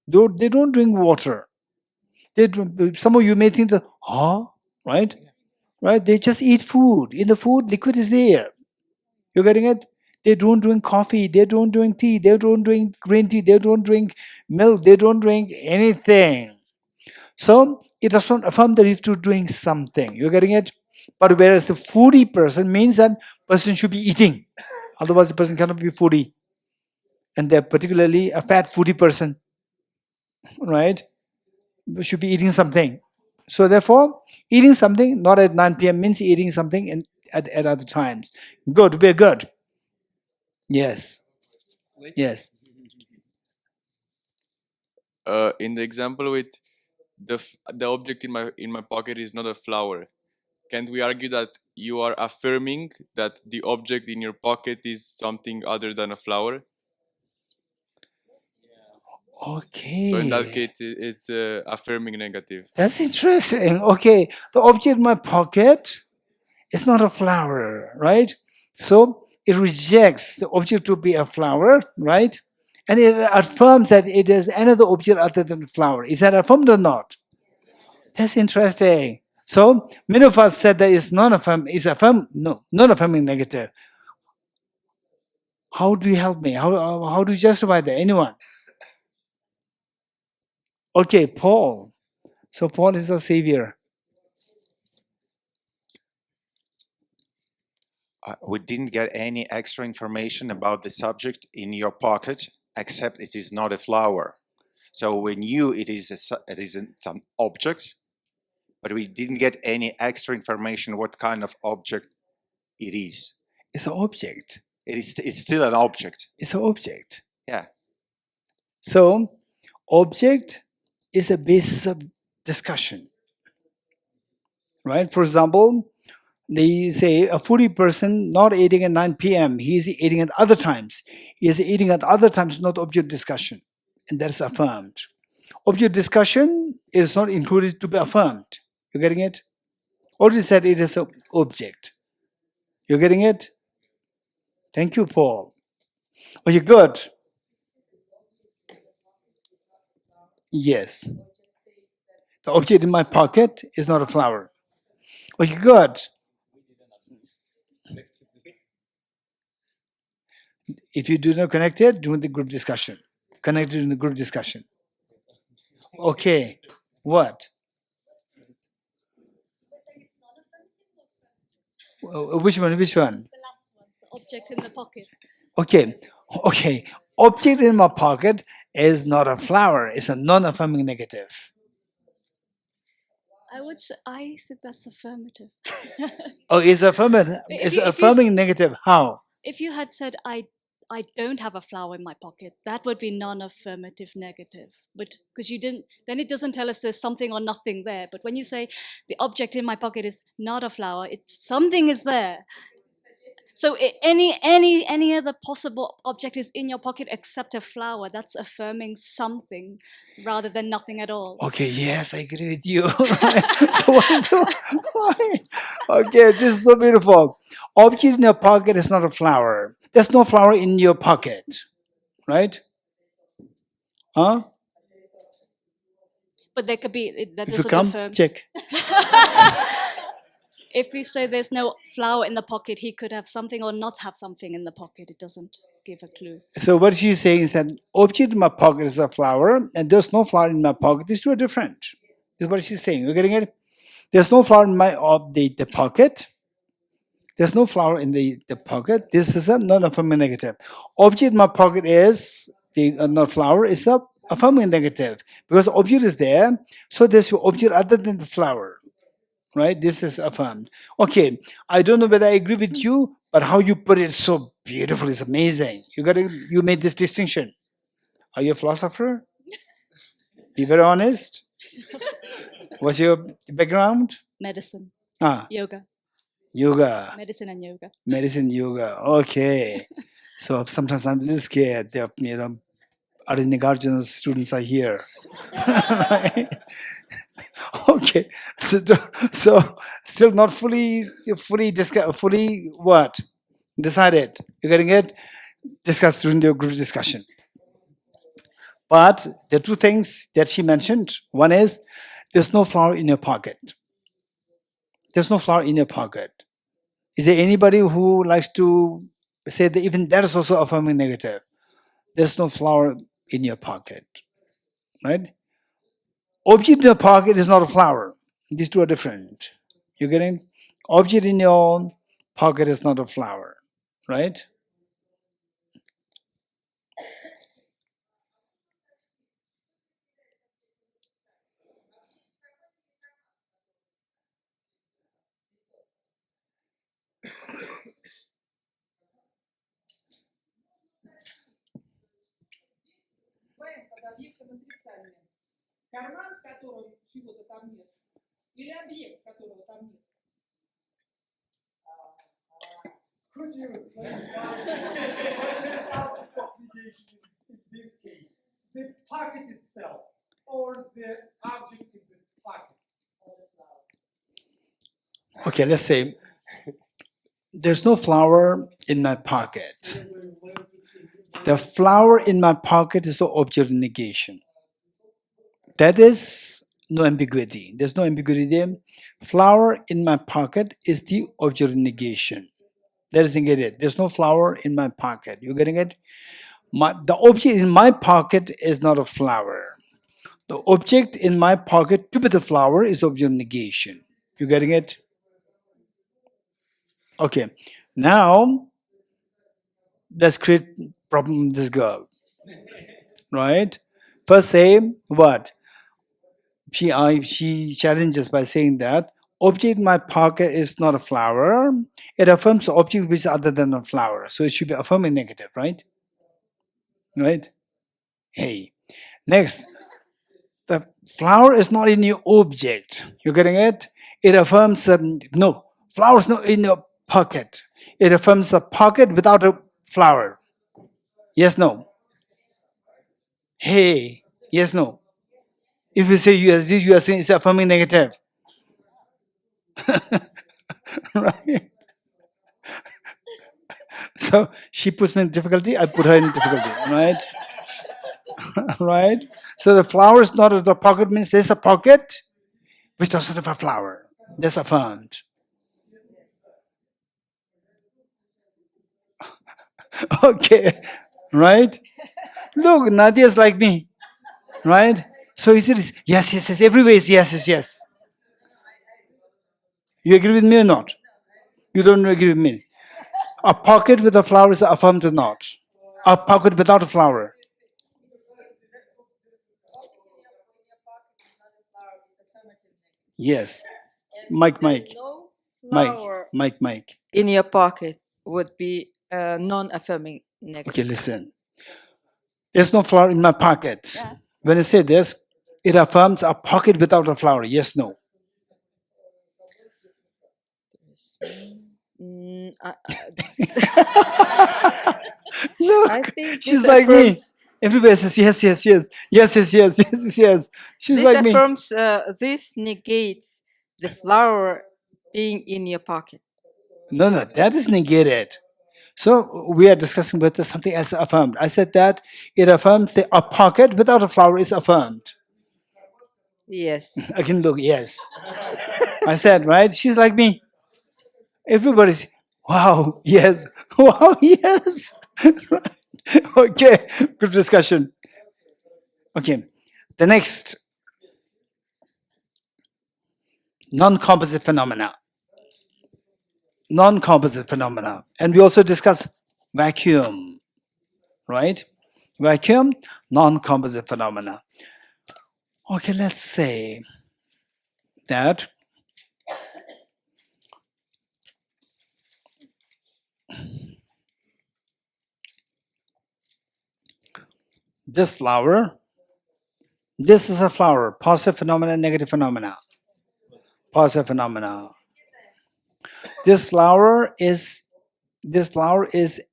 They don't drink water. Some of you may think that, right? Right? They just eat food. In the food, liquid is there. You're getting it? They don't drink coffee. They don't drink tea. They don't drink green tea. They don't drink milk. They don't drink anything. So it does not affirm that you have to drink something. You're getting it? But whereas the foodie person means that person should be eating. Otherwise, the person cannot be foodie. And they're particularly a fat foodie person, right? Should be eating something. So therefore, eating something not at 9 p.m. means eating something at other times. Good, very good. Yes. Yes. In the example with the object in my pocket is not a flower, can't we argue that you are affirming that the object in your pocket is something other than a flower? Okay. So in that case, it's affirming negative. That's interesting. Okay, the object in my pocket is not a flower, right? So it rejects the object to be a flower, right? And it affirms that it is another object other than a flower. Is that affirmed or not? That's interesting. So many of us said that it's non-affirming negative. How do you help me? How do you justify that? Anyone? Okay, Paul. So Paul is a savior. We didn't get any extra information about the subject in your pocket, except it is not a flower. So we knew it is some object, but we didn't get any extra information what kind of object it is. It's an object. It's still an object. It's an object. Yeah. So, object is the basis of discussion. Right? For example, they say a foodie person not eating at 9 p.m. He is eating at other times. He is eating at other times, not object discussion. And that's affirmed. Object discussion is not included to be affirmed. You getting it? Already said it is an object. You getting it? Thank you, Paul. Okay, good. Yes. The object in my pocket is not a flower. Okay, good. If you do not connect it, do the group discussion. Connect it in the group discussion. Okay. What? Which one? Which one? The last one, the object in the pocket. Okay. Okay. Object in my pocket is not a flower. It's a non-affirming negative. I think that's affirmative. Oh, it's affirmative. It's affirming negative. How? If you had said, I don't have a flower in my pocket, that would be non-affirmative negative. But because you didn't, then it doesn't tell us there's something or nothing there. But when you say the object in my pocket is not a flower, it's something is there. So any other possible object is in your pocket except a flower. That's affirming something rather than nothing at all. Okay, yes, I agree with you. So why? Okay, this is so beautiful. Object in your pocket is not a flower. There's no flower in your pocket, right? Huh? But there could be, that If you doesn't come, affirm. check. If we say there's no flower in the pocket, he could have something or not have something in the pocket. It doesn't give a clue. So what she's saying is that object in my pocket is a flower, and there's no flower in my pocket. These two are different. This is what she's saying. You're getting it? There's no flower in my the pocket. There's no flower in the pocket. This is a non-affirming negative. Object in my pocket is the not flower. It's a affirming negative because object is there. So there's an object other than the flower. Right? This is affirmed. Okay, I don't know whether I agree with you, but how you put it so beautiful is amazing. You made this distinction. Are you a philosopher? Be very honest. What's your background? Medicine. Yoga. Medicine and yoga. Medicine, yoga. Okay. So sometimes I'm a little scared that Arinagarjuna's students are here. Right? Okay, so still not fully what? Decided. You're getting it? Discussed during the group discussion. But the two things that she mentioned, one is there's no flower in your pocket. There's no flower in your pocket. Is there anybody who likes to say that even that is also affirming negative? There's no flower in your pocket, right? Object in your pocket is not a flower. These two are different. You're getting? Object in your pocket is not a flower, right? Карман, в котором чего-то там нет, или объект, которого там нет. Could you in this case, the pocket itself or the object in the pocket? Okay, let's say there's no flower in my pocket. The flower in my pocket is the object of negation. That is no ambiguity. There's no ambiguity there. Flower in my pocket is the object of negation. That is negated. There's no flower in my pocket. You getting it? The object in my pocket is not a flower. The object in my pocket to be the flower is object of negation. You getting it? Okay. Now let's create problem with this girl. Right? First say what? She challenges by saying that object in my pocket is not a flower. It affirms the object which is other than a flower. So it should be affirming negative, right? Right? Hey. Next, the flower is not in your object. You getting it? It affirms, no, flower is not in your pocket. It affirms a pocket without a flower. Yes, no? Hey, yes, no? If you say yes, this you are saying it's affirming negative. Right? So she puts me in difficulty, I put her in difficulty, right? Right? So the flower is not in the pocket means there's a pocket which doesn't have a flower. That's affirmed. Okay, right? Look, Nadia is like me, right? So he said, yes, yes, yes, everywhere is yes, yes, yes. You agree with me or not? You don't agree with me. A pocket with a flower is affirmed or not? A pocket without a flower. Yes. Mike. In your pocket would be non-affirming negative. Okay, listen. There's no flower in my pocket. Yeah. When I say this, it affirms a pocket without a flower. Yes, no? Look, I think she's like me. Everybody says yes, yes, yes, yes, yes, yes, yes, yes, yes. She's like me. This negates the flower being in your pocket. No, that is negated. So we are discussing whether something else affirmed. I said that it affirms that a pocket without a flower is affirmed. Yes. I can look, yes. I said, right? She's like me. Everybody's, wow, yes. Wow, yes. Okay, good discussion. Okay, the next, non-composite phenomena. Non-composite phenomena. And we also discuss vacuum, right? Vacuum, non-composite phenomena. Okay, let's say that this flower, this is a flower, positive phenomena, negative phenomena. Positive phenomena. This flower is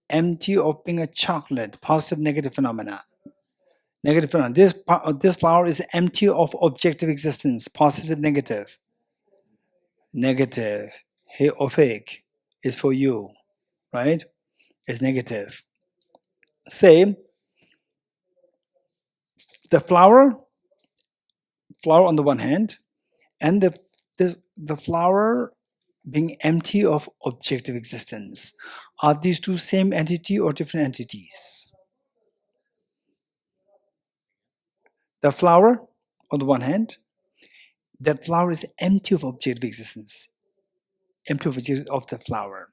empty of being a chocolate, positive, negative phenomena. Negative phenomena. This flower is empty of objective existence, positive, negative. Negative. Hey, or fake is for you, right? It's negative. Same. The flower on the one hand, and the flower being empty of objective existence. Are these two same entity or different entities? The flower on the one hand, that flower is empty of objective existence, empty of objective of the flower.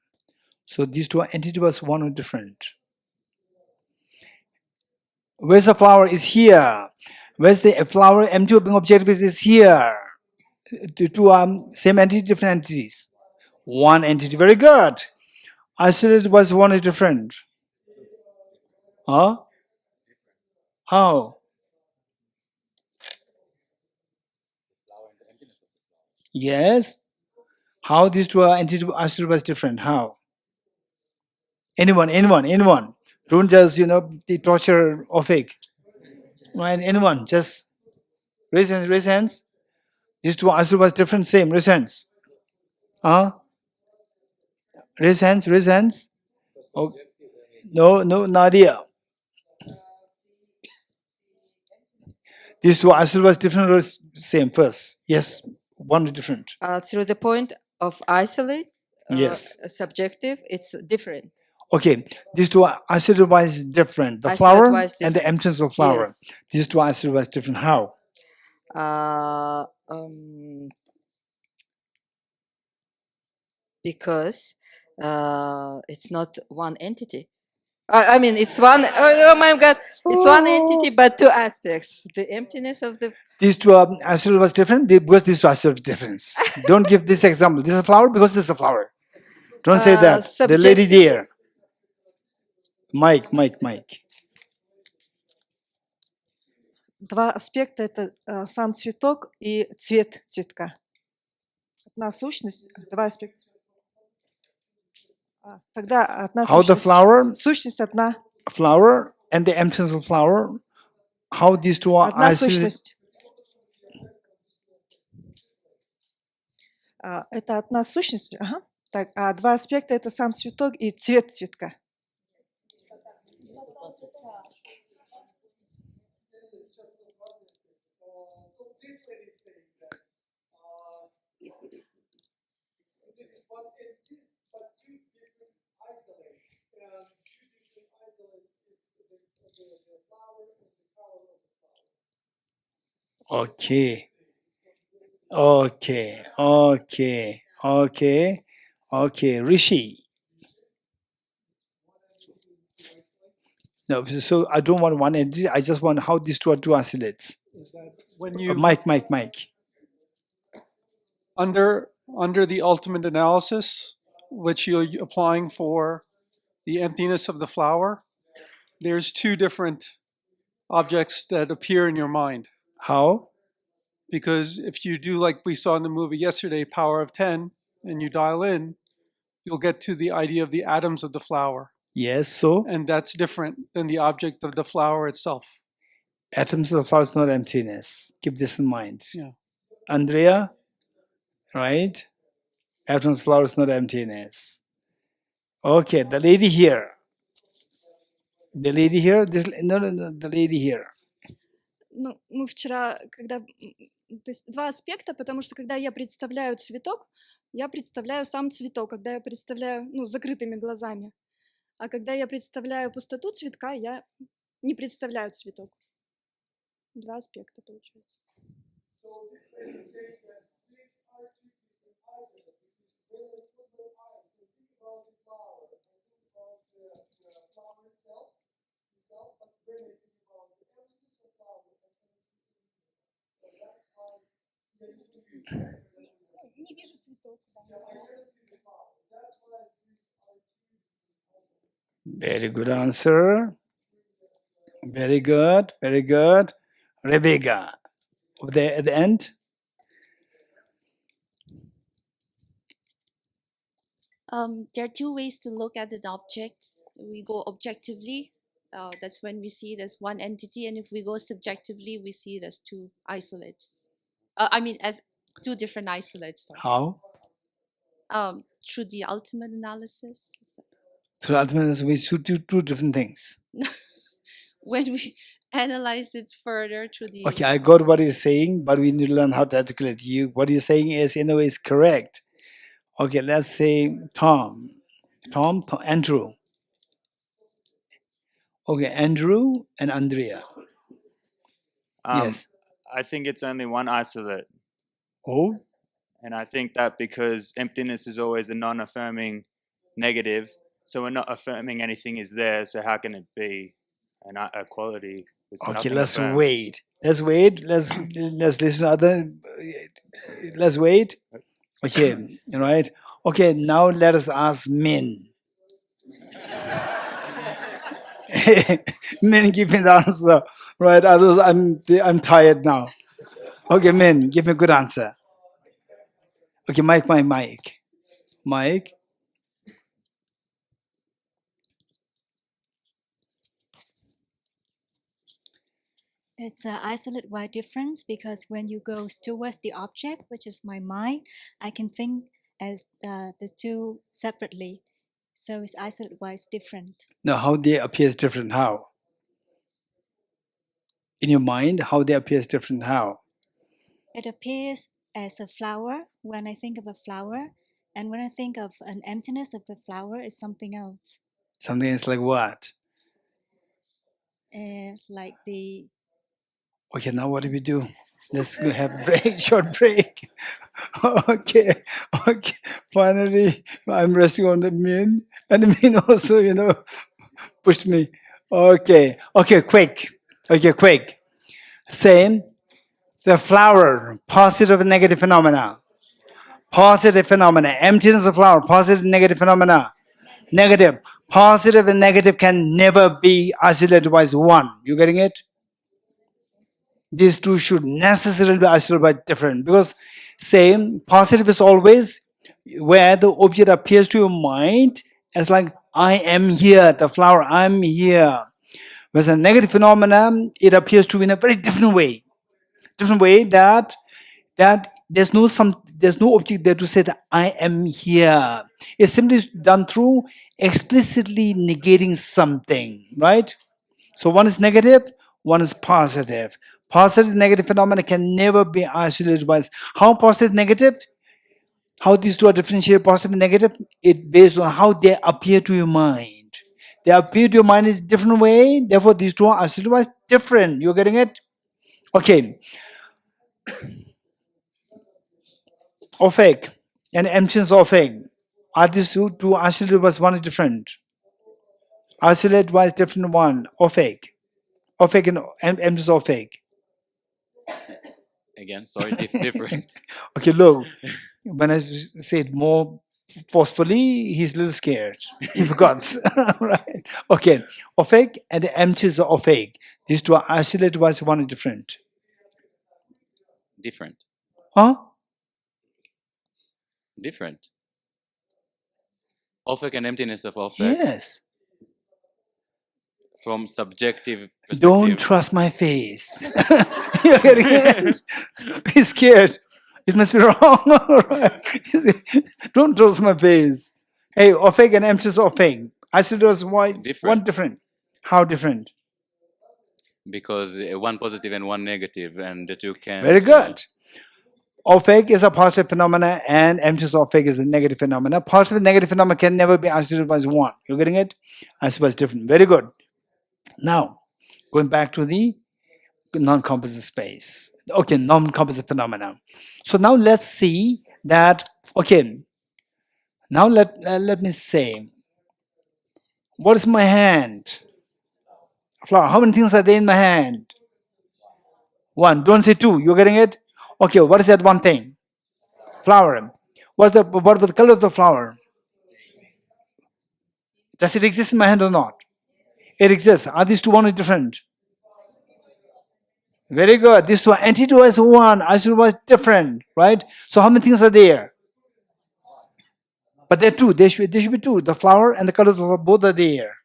So these two entities, one or different. Where's the flower is here? Where's the flower empty of being objective is here? Two same entity, different entities. One entity, very good. Isolated was one or different. Huh? How? Yes. How these two entities isolated was different? How? Anyone. Don't just, the torture of fake. Right? Anyone, just raise hands. These two isolated was different, same, raise hands. Raise hands. Oh. No, Nadia. These two isolated was different or same first? Yes, one different. Through the point of isolate, yes. Subjective, it's different. Okay, these two isolated wise different. The flower different. And the emptiness of flower. Yes. These two isolated wise different. How? Because it's not one entity. I mean, it's one. Oh my God! It's one entity, but two aspects: the emptiness of the. These two actually was different because these two are different. Don't give this example. This is a flower because this is a flower. Don't say that. The lady there. Mike. Два аспекта — это сам цветок и цвет цветка. Одна сущность, два аспекта. Тогда одна How the flower, сущность одна. Flower and the emptiness of flower. How these two are Одна isolated. сущность. Это одна сущность. Ага. Так, а два аспекта — это сам цветок и цвет цветка. Okay. Rishi. No, so I don't want one entity. I just want how these two are two isolates. When you Mike. Under the ultimate analysis, which you're applying for the emptiness of the flower, there's two different objects that appear in your mind. How? Because if you do like we saw in the movie yesterday, Power of 10, and you dial in, you'll get to the idea of the atoms of the flower. Yes, so? And that's different than the object of the flower itself. Atoms of the flower is not emptiness. Keep this in mind. Yeah. Andrea, right? Atoms of the flower is not emptiness. Okay, the lady here. The lady here? The lady here. Ну, мы вчера, когда... То есть два аспекта, потому что когда я представляю цветок, я представляю сам цветок, когда я представляю, закрытыми глазами. А когда я представляю пустоту цветка, я не представляю цветок. Два аспекта получается. Не вижу цветов. Very good answer. Very good. Rebecca, at the end. There are two ways to look at an object. We go objectively. That's when we see it as one entity, and if we go subjectively, we see it as two isolates. As two different isolates. Sorry. How? Through the ultimate analysis. Through ultimate analysis, we should do two different things. When we analyze it further through the... Okay, I got what you're saying, but we need to learn how to articulate. What you're saying is, in a way, is correct. Okay, let's say Tom, Andrew. Okay, Andrew and Andrea. Yes. I think it's only one isolate. Oh? And I think that because emptiness is always a non-affirming negative, so we're not affirming anything is there, so how can it be a quality? Okay, let's wait. Let's listen to other. Let's wait. Okay, right. Okay, now let us ask Min. Min, give me the answer. Right, otherwise I'm tired now. Okay, Min, give me a good answer. Okay, Mike. It's an isolate wide difference because when you go towards the object, which is my mind, I can think as the two separately. So it's isolate wise different. Now, how they appear is different. How? In your mind, how they appear is different. How? It appears as a flower when I think of a flower, and when I think of an emptiness of the flower, it's something else. Something else like what? Like the... Okay, now what do we do? Let's go have break, short break. Okay. Finally, I'm resting on the Min, and the Min also, Push me. Okay. Okay, quick. Okay, quick. Same. The flower, positive and negative phenomena. Positive phenomena. Emptiness of flower, positive and negative phenomena. Negative. Positive and negative can never be isolated as one. You getting it? These two should necessarily be isolated by different, because same positive is always where the object appears to your mind as like I am here, the flower, I'm here. Whereas a negative phenomenon, it appears to be in a very different way that there's no object there to say that I am here. It's simply done through explicitly negating something, right? So one is negative, one is positive. Positive, negative phenomena can never be isolated by how positive, negative, how these two are differentiated, positive and negative, it based on how they appear to your mind. They appear to your mind is different way, therefore these two are isolated by different. You're getting it? Okay. Ofek and emptiness ofek. Are these two isolated by one is different? Isolate by different one. Ofek. Ofek and emptiness ofek. Again, sorry, different. Okay, look, when I say it more forcefully, he's a little scared. He forgot. Right? Okay, ofek and the emptiness of ofek. These two are isolated by one is different. Different. Huh? Different. Ofek and emptiness of ofek. Yes. From subjective perspective. Don't trust my face. You're getting it? He's scared. It must be wrong. Right. Don't trust my face. Hey, ofek and emptiness ofek. I said it was one different. How different? Because one positive and one negative, and the two can. Very good. Ofek is a positive phenomena and emptiness ofek is a negative phenomena. Positive and negative phenomena can never be isolated as one. You're getting it? I suppose different. Very good. Now, going back to the non-composite space. Okay, non-composite phenomena. So now let's see that, okay, now let me say, what is my hand? Flower, how many things are there in my hand? One, don't say two, you're getting it? Okay, what is that one thing? Flower. What was the color of the flower? Does it exist in my hand or not? It exists. Are these two one or different? Very good. These two are entity was one, isolate was different, right? So how many things are there? But there are two. There should be two. The flower and the color of the flower, both are there.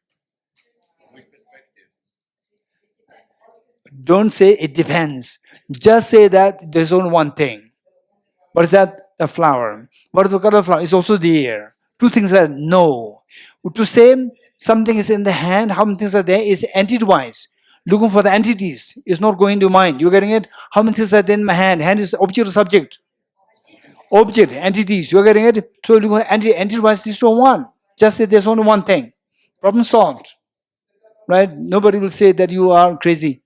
Don't say it depends. Just say that there's only one thing. What is that? The flower. What is the color of the flower? It's also there. Two things are no. To say something is in the hand, how many things are there is entity-wise. Looking for the entities is not going to mind. You're getting it? How many things are there in my hand? Hand is object or subject? Object, entities. You're getting it? So look at entity-wise, these two are one. Just say there's only one thing. Problem solved. Right? Nobody will say that you are crazy.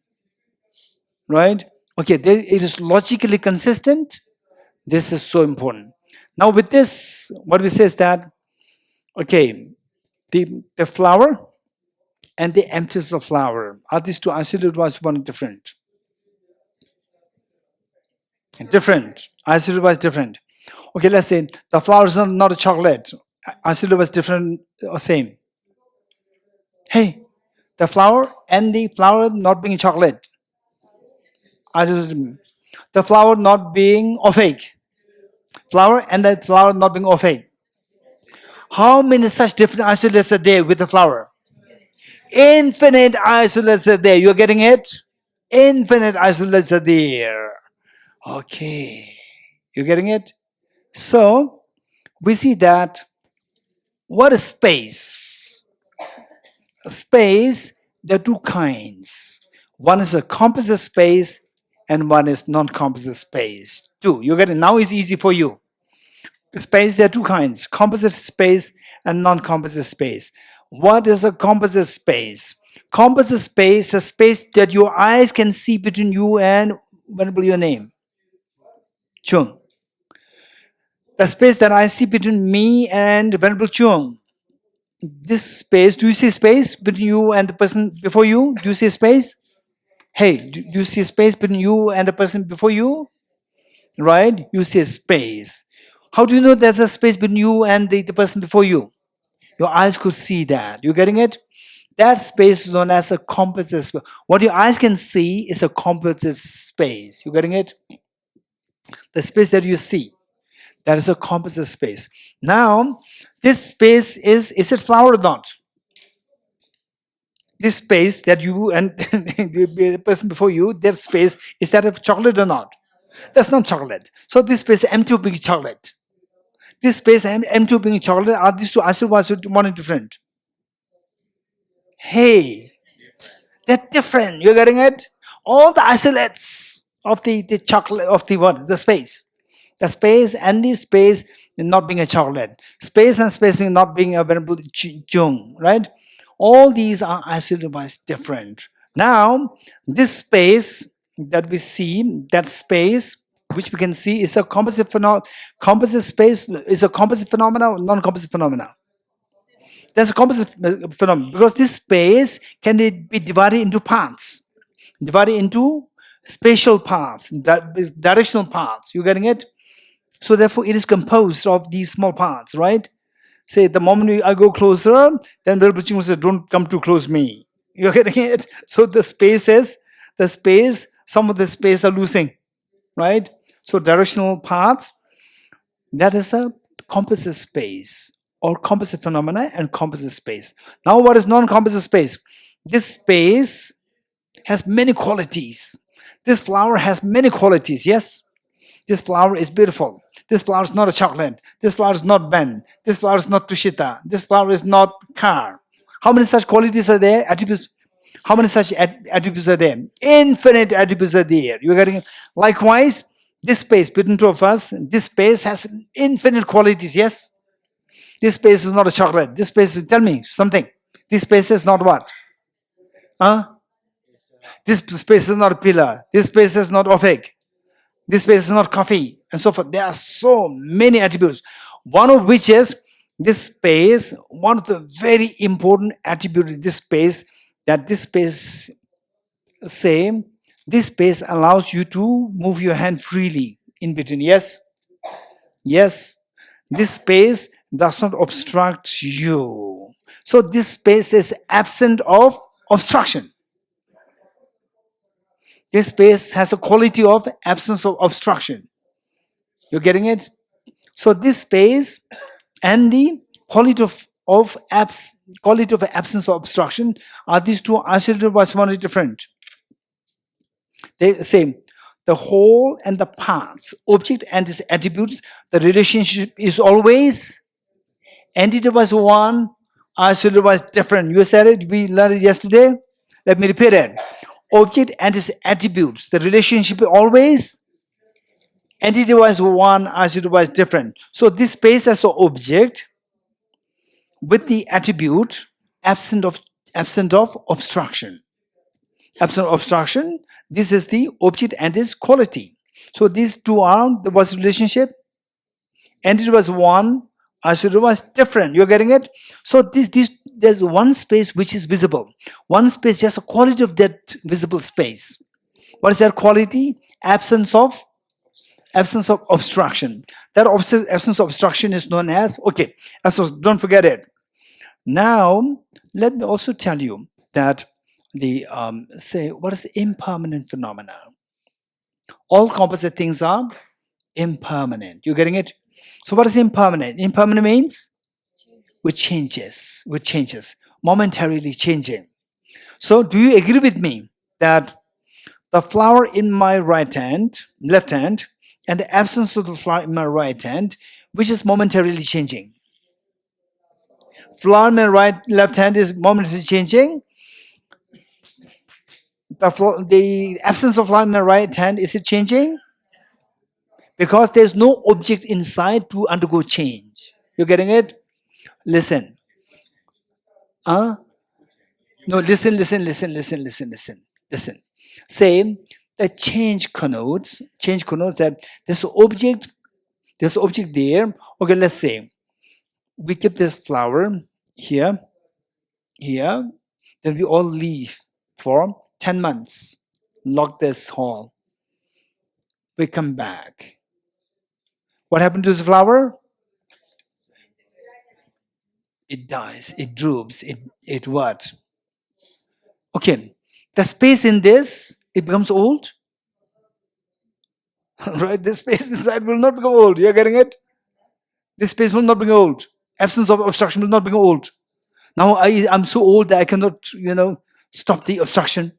Right? Okay, it is logically consistent. This is so important. Now with this, what we say is that, okay, the flower and the emptiness of flower, are these two isolated was one different? Different. Isolated was different. Okay, let's say the flower is not a chocolate. Isolated was different or same. Hey, the flower and the flower not being chocolate. The flower not being opaque. Flower and the flower not being opaque. How many such different isolates are there with the flower? Infinite isolates are there. You're getting it? Infinite isolates are there. Okay. You're getting it? So, we see that what is space? Space, there are two kinds. One is a composite space and one is non-composite space. Two. You get it? Now it's easy for you. Space, there are two kinds. Composite space and non-composite space. What is a composite space? Composite space is a space that your eyes can see between you and, what will your name? Chung. The space that I see between me and Venerable Chung. this space, do you see space between you and the person before you? Do you see space? Hey, do you see space between you and the person before you? Right? You see space. How do you know there's a space between you and the person before you? Your eyes could see that. You getting it? That space is known as a composite space. What your eyes can see is a composite space. You getting it? The space that you see, that is a composite space. Now, this space is it flower or not? This space that you and the person before you, their space, is that of chocolate or not? That's not chocolate. So this space empty of being chocolate. This space empty of being chocolate, are these two isolated, one and different? Hey, they're different. You're getting it? All the isolates of the chocolate, of the what? The space. The space and the space not being a chocolate. Space and space not being a venerable chung, right? All these are isolated but different. Now, this space that we see, that space which we can see is a composite composite space, is a composite phenomena or non-composite phenomena? That's a composite phenomenon because this space can be divided into parts, divided into spatial parts, directional parts. You getting it? So therefore, it is composed of these small parts, right? Say the moment I go closer, then the Buddha will say, "Don't come too close me." You're getting it? So the spaces, some of the space are losing, right? So directional parts, that is a composite space or composite phenomena and composite space. Now, what is non-composite space? This space has many qualities. This flower has many qualities, yes? This flower is beautiful. This flower is not a chocolate. This flower is not Ben. This flower is not Tushita. This flower is not car. How many such qualities are there? Attributes. How many such attributes are there? Infinite attributes are there. You're getting it? Likewise, this space between two of us, this space has infinite qualities, yes? This space is not a chocolate. This space, tell me something. This space is not what? This space is not a pillar. This space is not offic. This space is not coffee, and so forth. There are so many attributes. One of which is this space, one of the very important attributes of this space, that this space this space allows you to move your hand freely in between. Yes? Yes. This space does not obstruct you. So this space is absent of obstruction. This space has a quality of absence of obstruction. You're getting it? So this space and the quality of absence of obstruction, are these two isolated but somewhat different? They same. The whole and the parts, object and its attributes, the relationship is always entity was one, isolated was different. You said it, we learned it yesterday. Let me repeat it. Object and its attributes, the relationship is always entity was one, isolated was different. So this space as the object with the attribute absent of obstruction. Absent of obstruction, this is the object and its quality. So these two are, there was relationship, entity was one, isolated was different. You're getting it? So there's one space which is visible. One space, just a quality of that visible space. What is that quality? Absence of obstruction. That absence of obstruction is known as, okay, so don't forget it. Now, let me also tell you that what is impermanent phenomena? All composite things are impermanent. You getting it? So what is impermanent? Impermanent means with changes, momentarily changing. So do you agree with me that the flower in my left hand, and the absence of the flower in my right hand, which is momentarily changing? Flower in my left hand is momentarily changing. The absence of flower in my right hand, is it changing? Because there's no object inside to undergo change. You getting it? Listen. No, listen. Say the change connotes that there's object there. Okay, let's say we keep this flower here, here, then we all leave for 10 months, lock this hall. We come back. What happened to this flower? It dies, it droops, it what? Okay, the space in this, it becomes old. Right, this space inside will not become old. You're getting it? This space will not become old. Absence of obstruction will not become old. Now I'm so old that I cannot, stop the obstruction.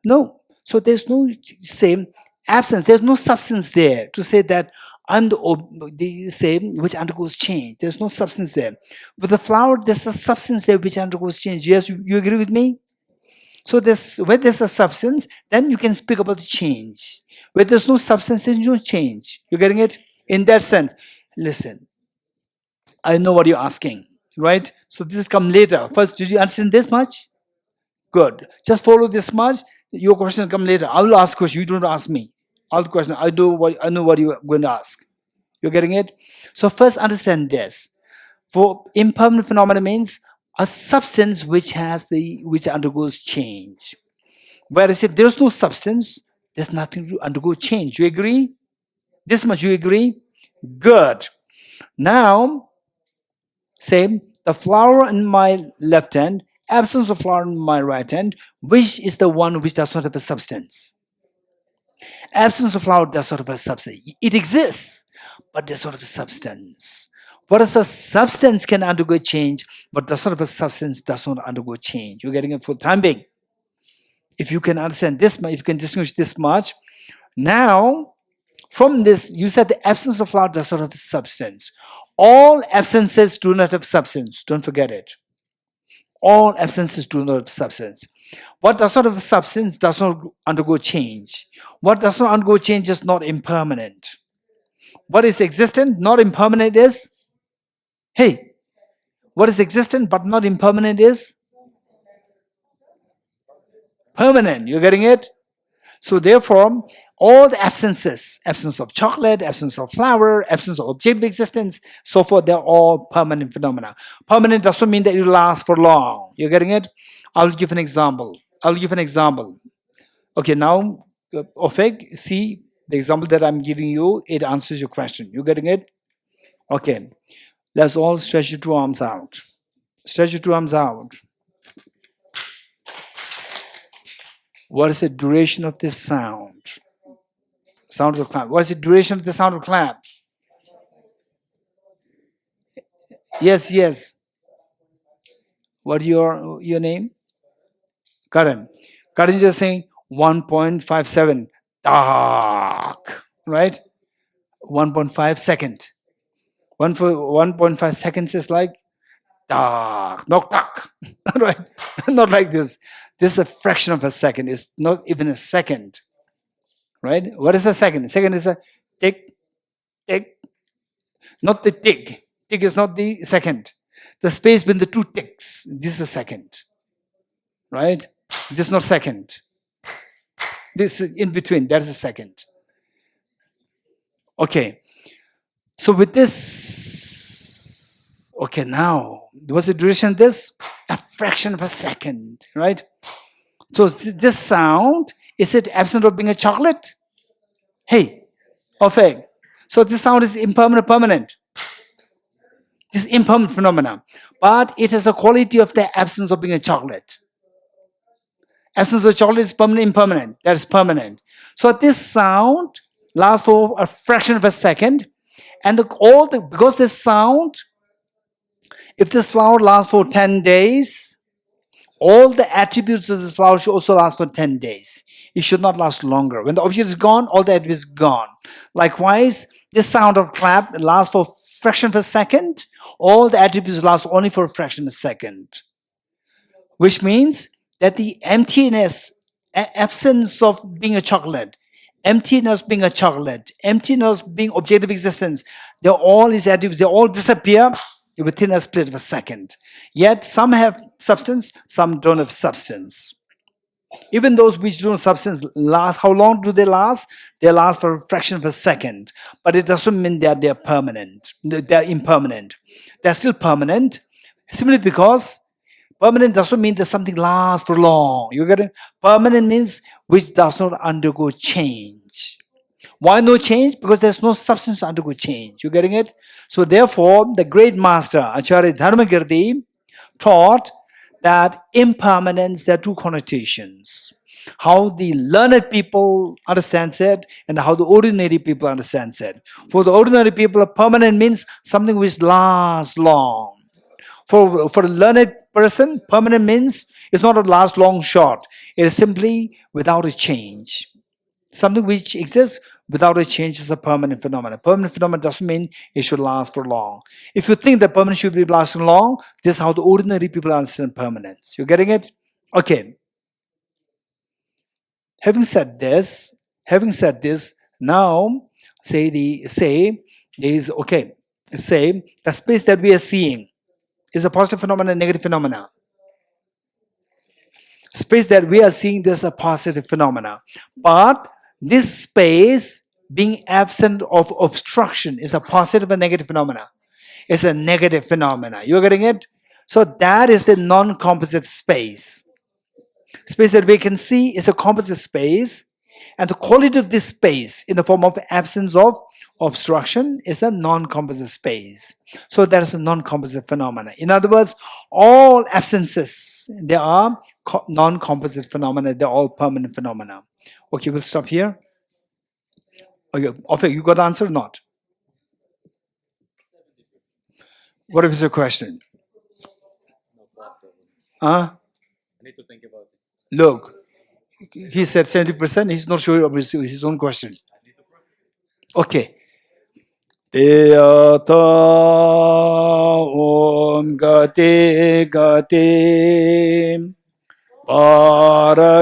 No. So there's no same absence. There's no substance there to say that I'm the same which undergoes change. There's no substance there. With the flower, there's a substance there which undergoes change. Yes, you agree with me? So where there's a substance, then you can speak about the change. Where there's no substance, there's no change. You're getting it? In that sense, listen, I know what you're asking, right? So this come later. First, did you understand this much? Good. Just follow this much. Your question will come later. I will ask question. You don't ask me. All the question. I know what you're going to ask. You're getting it? So first understand this. For impermanent phenomena means a substance which undergoes change. Whereas if there's no substance, there's nothing to undergo change. You agree? This much you agree? Good. Now, say the flower in my left hand, absence of flower in my right hand, which is the one which does not have a substance? Absence of flower does not have a substance. It exists, but there's not have a substance. What is a substance can undergo change, but does not have a substance does not undergo change. You're getting it for the time being. If you can understand this much, if you can distinguish this much, now from this, you said the absence of flower does not have substance. All absences do not have substance. Don't forget it. All absences do not have substance. What does not have substance does not undergo change. What does not undergo change is not impermanent. What is existent, not impermanent is? Hey, what is existent but not impermanent is? Permanent. You're getting it? So therefore, all the absences, absence of chocolate, absence of flower, absence of objective existence, so forth, they're all permanent phenomena. Permanent doesn't mean that it will last for long. You're getting it? I'll give an example. Okay, now, Ofeg, see the example that I'm giving you, it answers your question. You getting it? Okay, let's all stretch your two arms out. Stretch your two arms out. What is the duration of this sound? Sound of the clap. What is the duration of the sound of clap? Yes. What your name? Karan. Karan is just saying 1.57. Dark. Right? 1.5 second. 1.5 seconds is like dark. Not dark. Right? Not like this. This is a fraction of a second. It's not even a second. Right? What is a second? Second is a tick, tick. Not the tick. Tick is not the second. The space between the two ticks. This is a second. Right? This is not second. This is in between. That is a second. Okay. So with this, okay, now, what's the duration of this? A fraction of a second. Right? So this sound, is it absent of being a chocolate? Hey, Ofeg. So this sound is impermanent, permanent. This is impermanent phenomena. But it has a quality of the absence of being a chocolate. Absence of chocolate is permanent, impermanent. That is permanent. So this sound lasts for a fraction of a second. And because this sound, if this flower lasts for 10 days, all the attributes of this flower should also last for 10 days. It should not last longer. When the object is gone, all the attributes is gone. Likewise, this sound of clap lasts for a fraction of a second. All the attributes last only for a fraction of a second. Which means that the emptiness, absence of being a chocolate, emptiness being a chocolate, emptiness being objective existence, all these attributes, they all disappear within a split of a second. Yet some have substance, some don't have substance. Even those which don't have substance last, how long do they last? They last for a fraction of a second. But it doesn't mean that they're permanent. They're impermanent. They're still permanent. Simply because permanent doesn't mean that something lasts for long. You get it? Permanent means which does not undergo change. Why no change? Because there's no substance to undergo change. You getting it? So therefore, the great master, Acharya Dharmakirti, taught that impermanence, there are two connotations. How the learned people understands it and how the ordinary people understands it. For the ordinary people, permanent means something which lasts long. For a learned person, permanent means it's not a last long short. It is simply without a change. Something which exists without a change is a permanent phenomenon. Permanent phenomenon doesn't mean it should last for long. If you think that permanent should be lasting long, this is how the ordinary people understand permanence. You getting it? Okay. Having said this, now say the space that we are seeing is a positive phenomenon, negative phenomena. Space that we are seeing, this is a positive phenomena. But this space being absent of obstruction is a positive and negative phenomena. It's a negative phenomena. You're getting it? So that is the non-composite space. Space that we can see is a composite space, and the quality of this space in the form of absence of obstruction is a non-composite space. So that is a non-composite phenomena. In other words, all absences, they are non-composite phenomena. They're all permanent phenomena. Okay, we'll stop here. Okay, you got the answer or not? What is your question? I need to think about it. Look, he said 70%. He's not sure of his own question. Okay. Deyata om gati gati paragati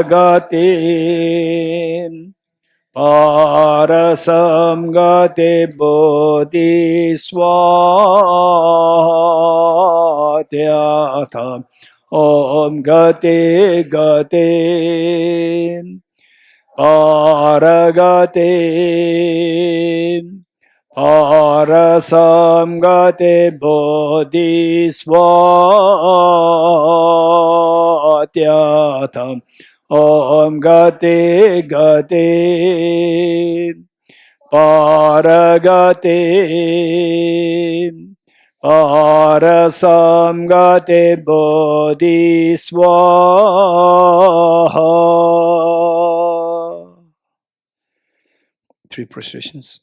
parasam gati bodhi swatyatha om gati gati paragati parasam gati bodhi swatyatha om gati gati paragati parasam gati bodhi swaha. 3 prostrations.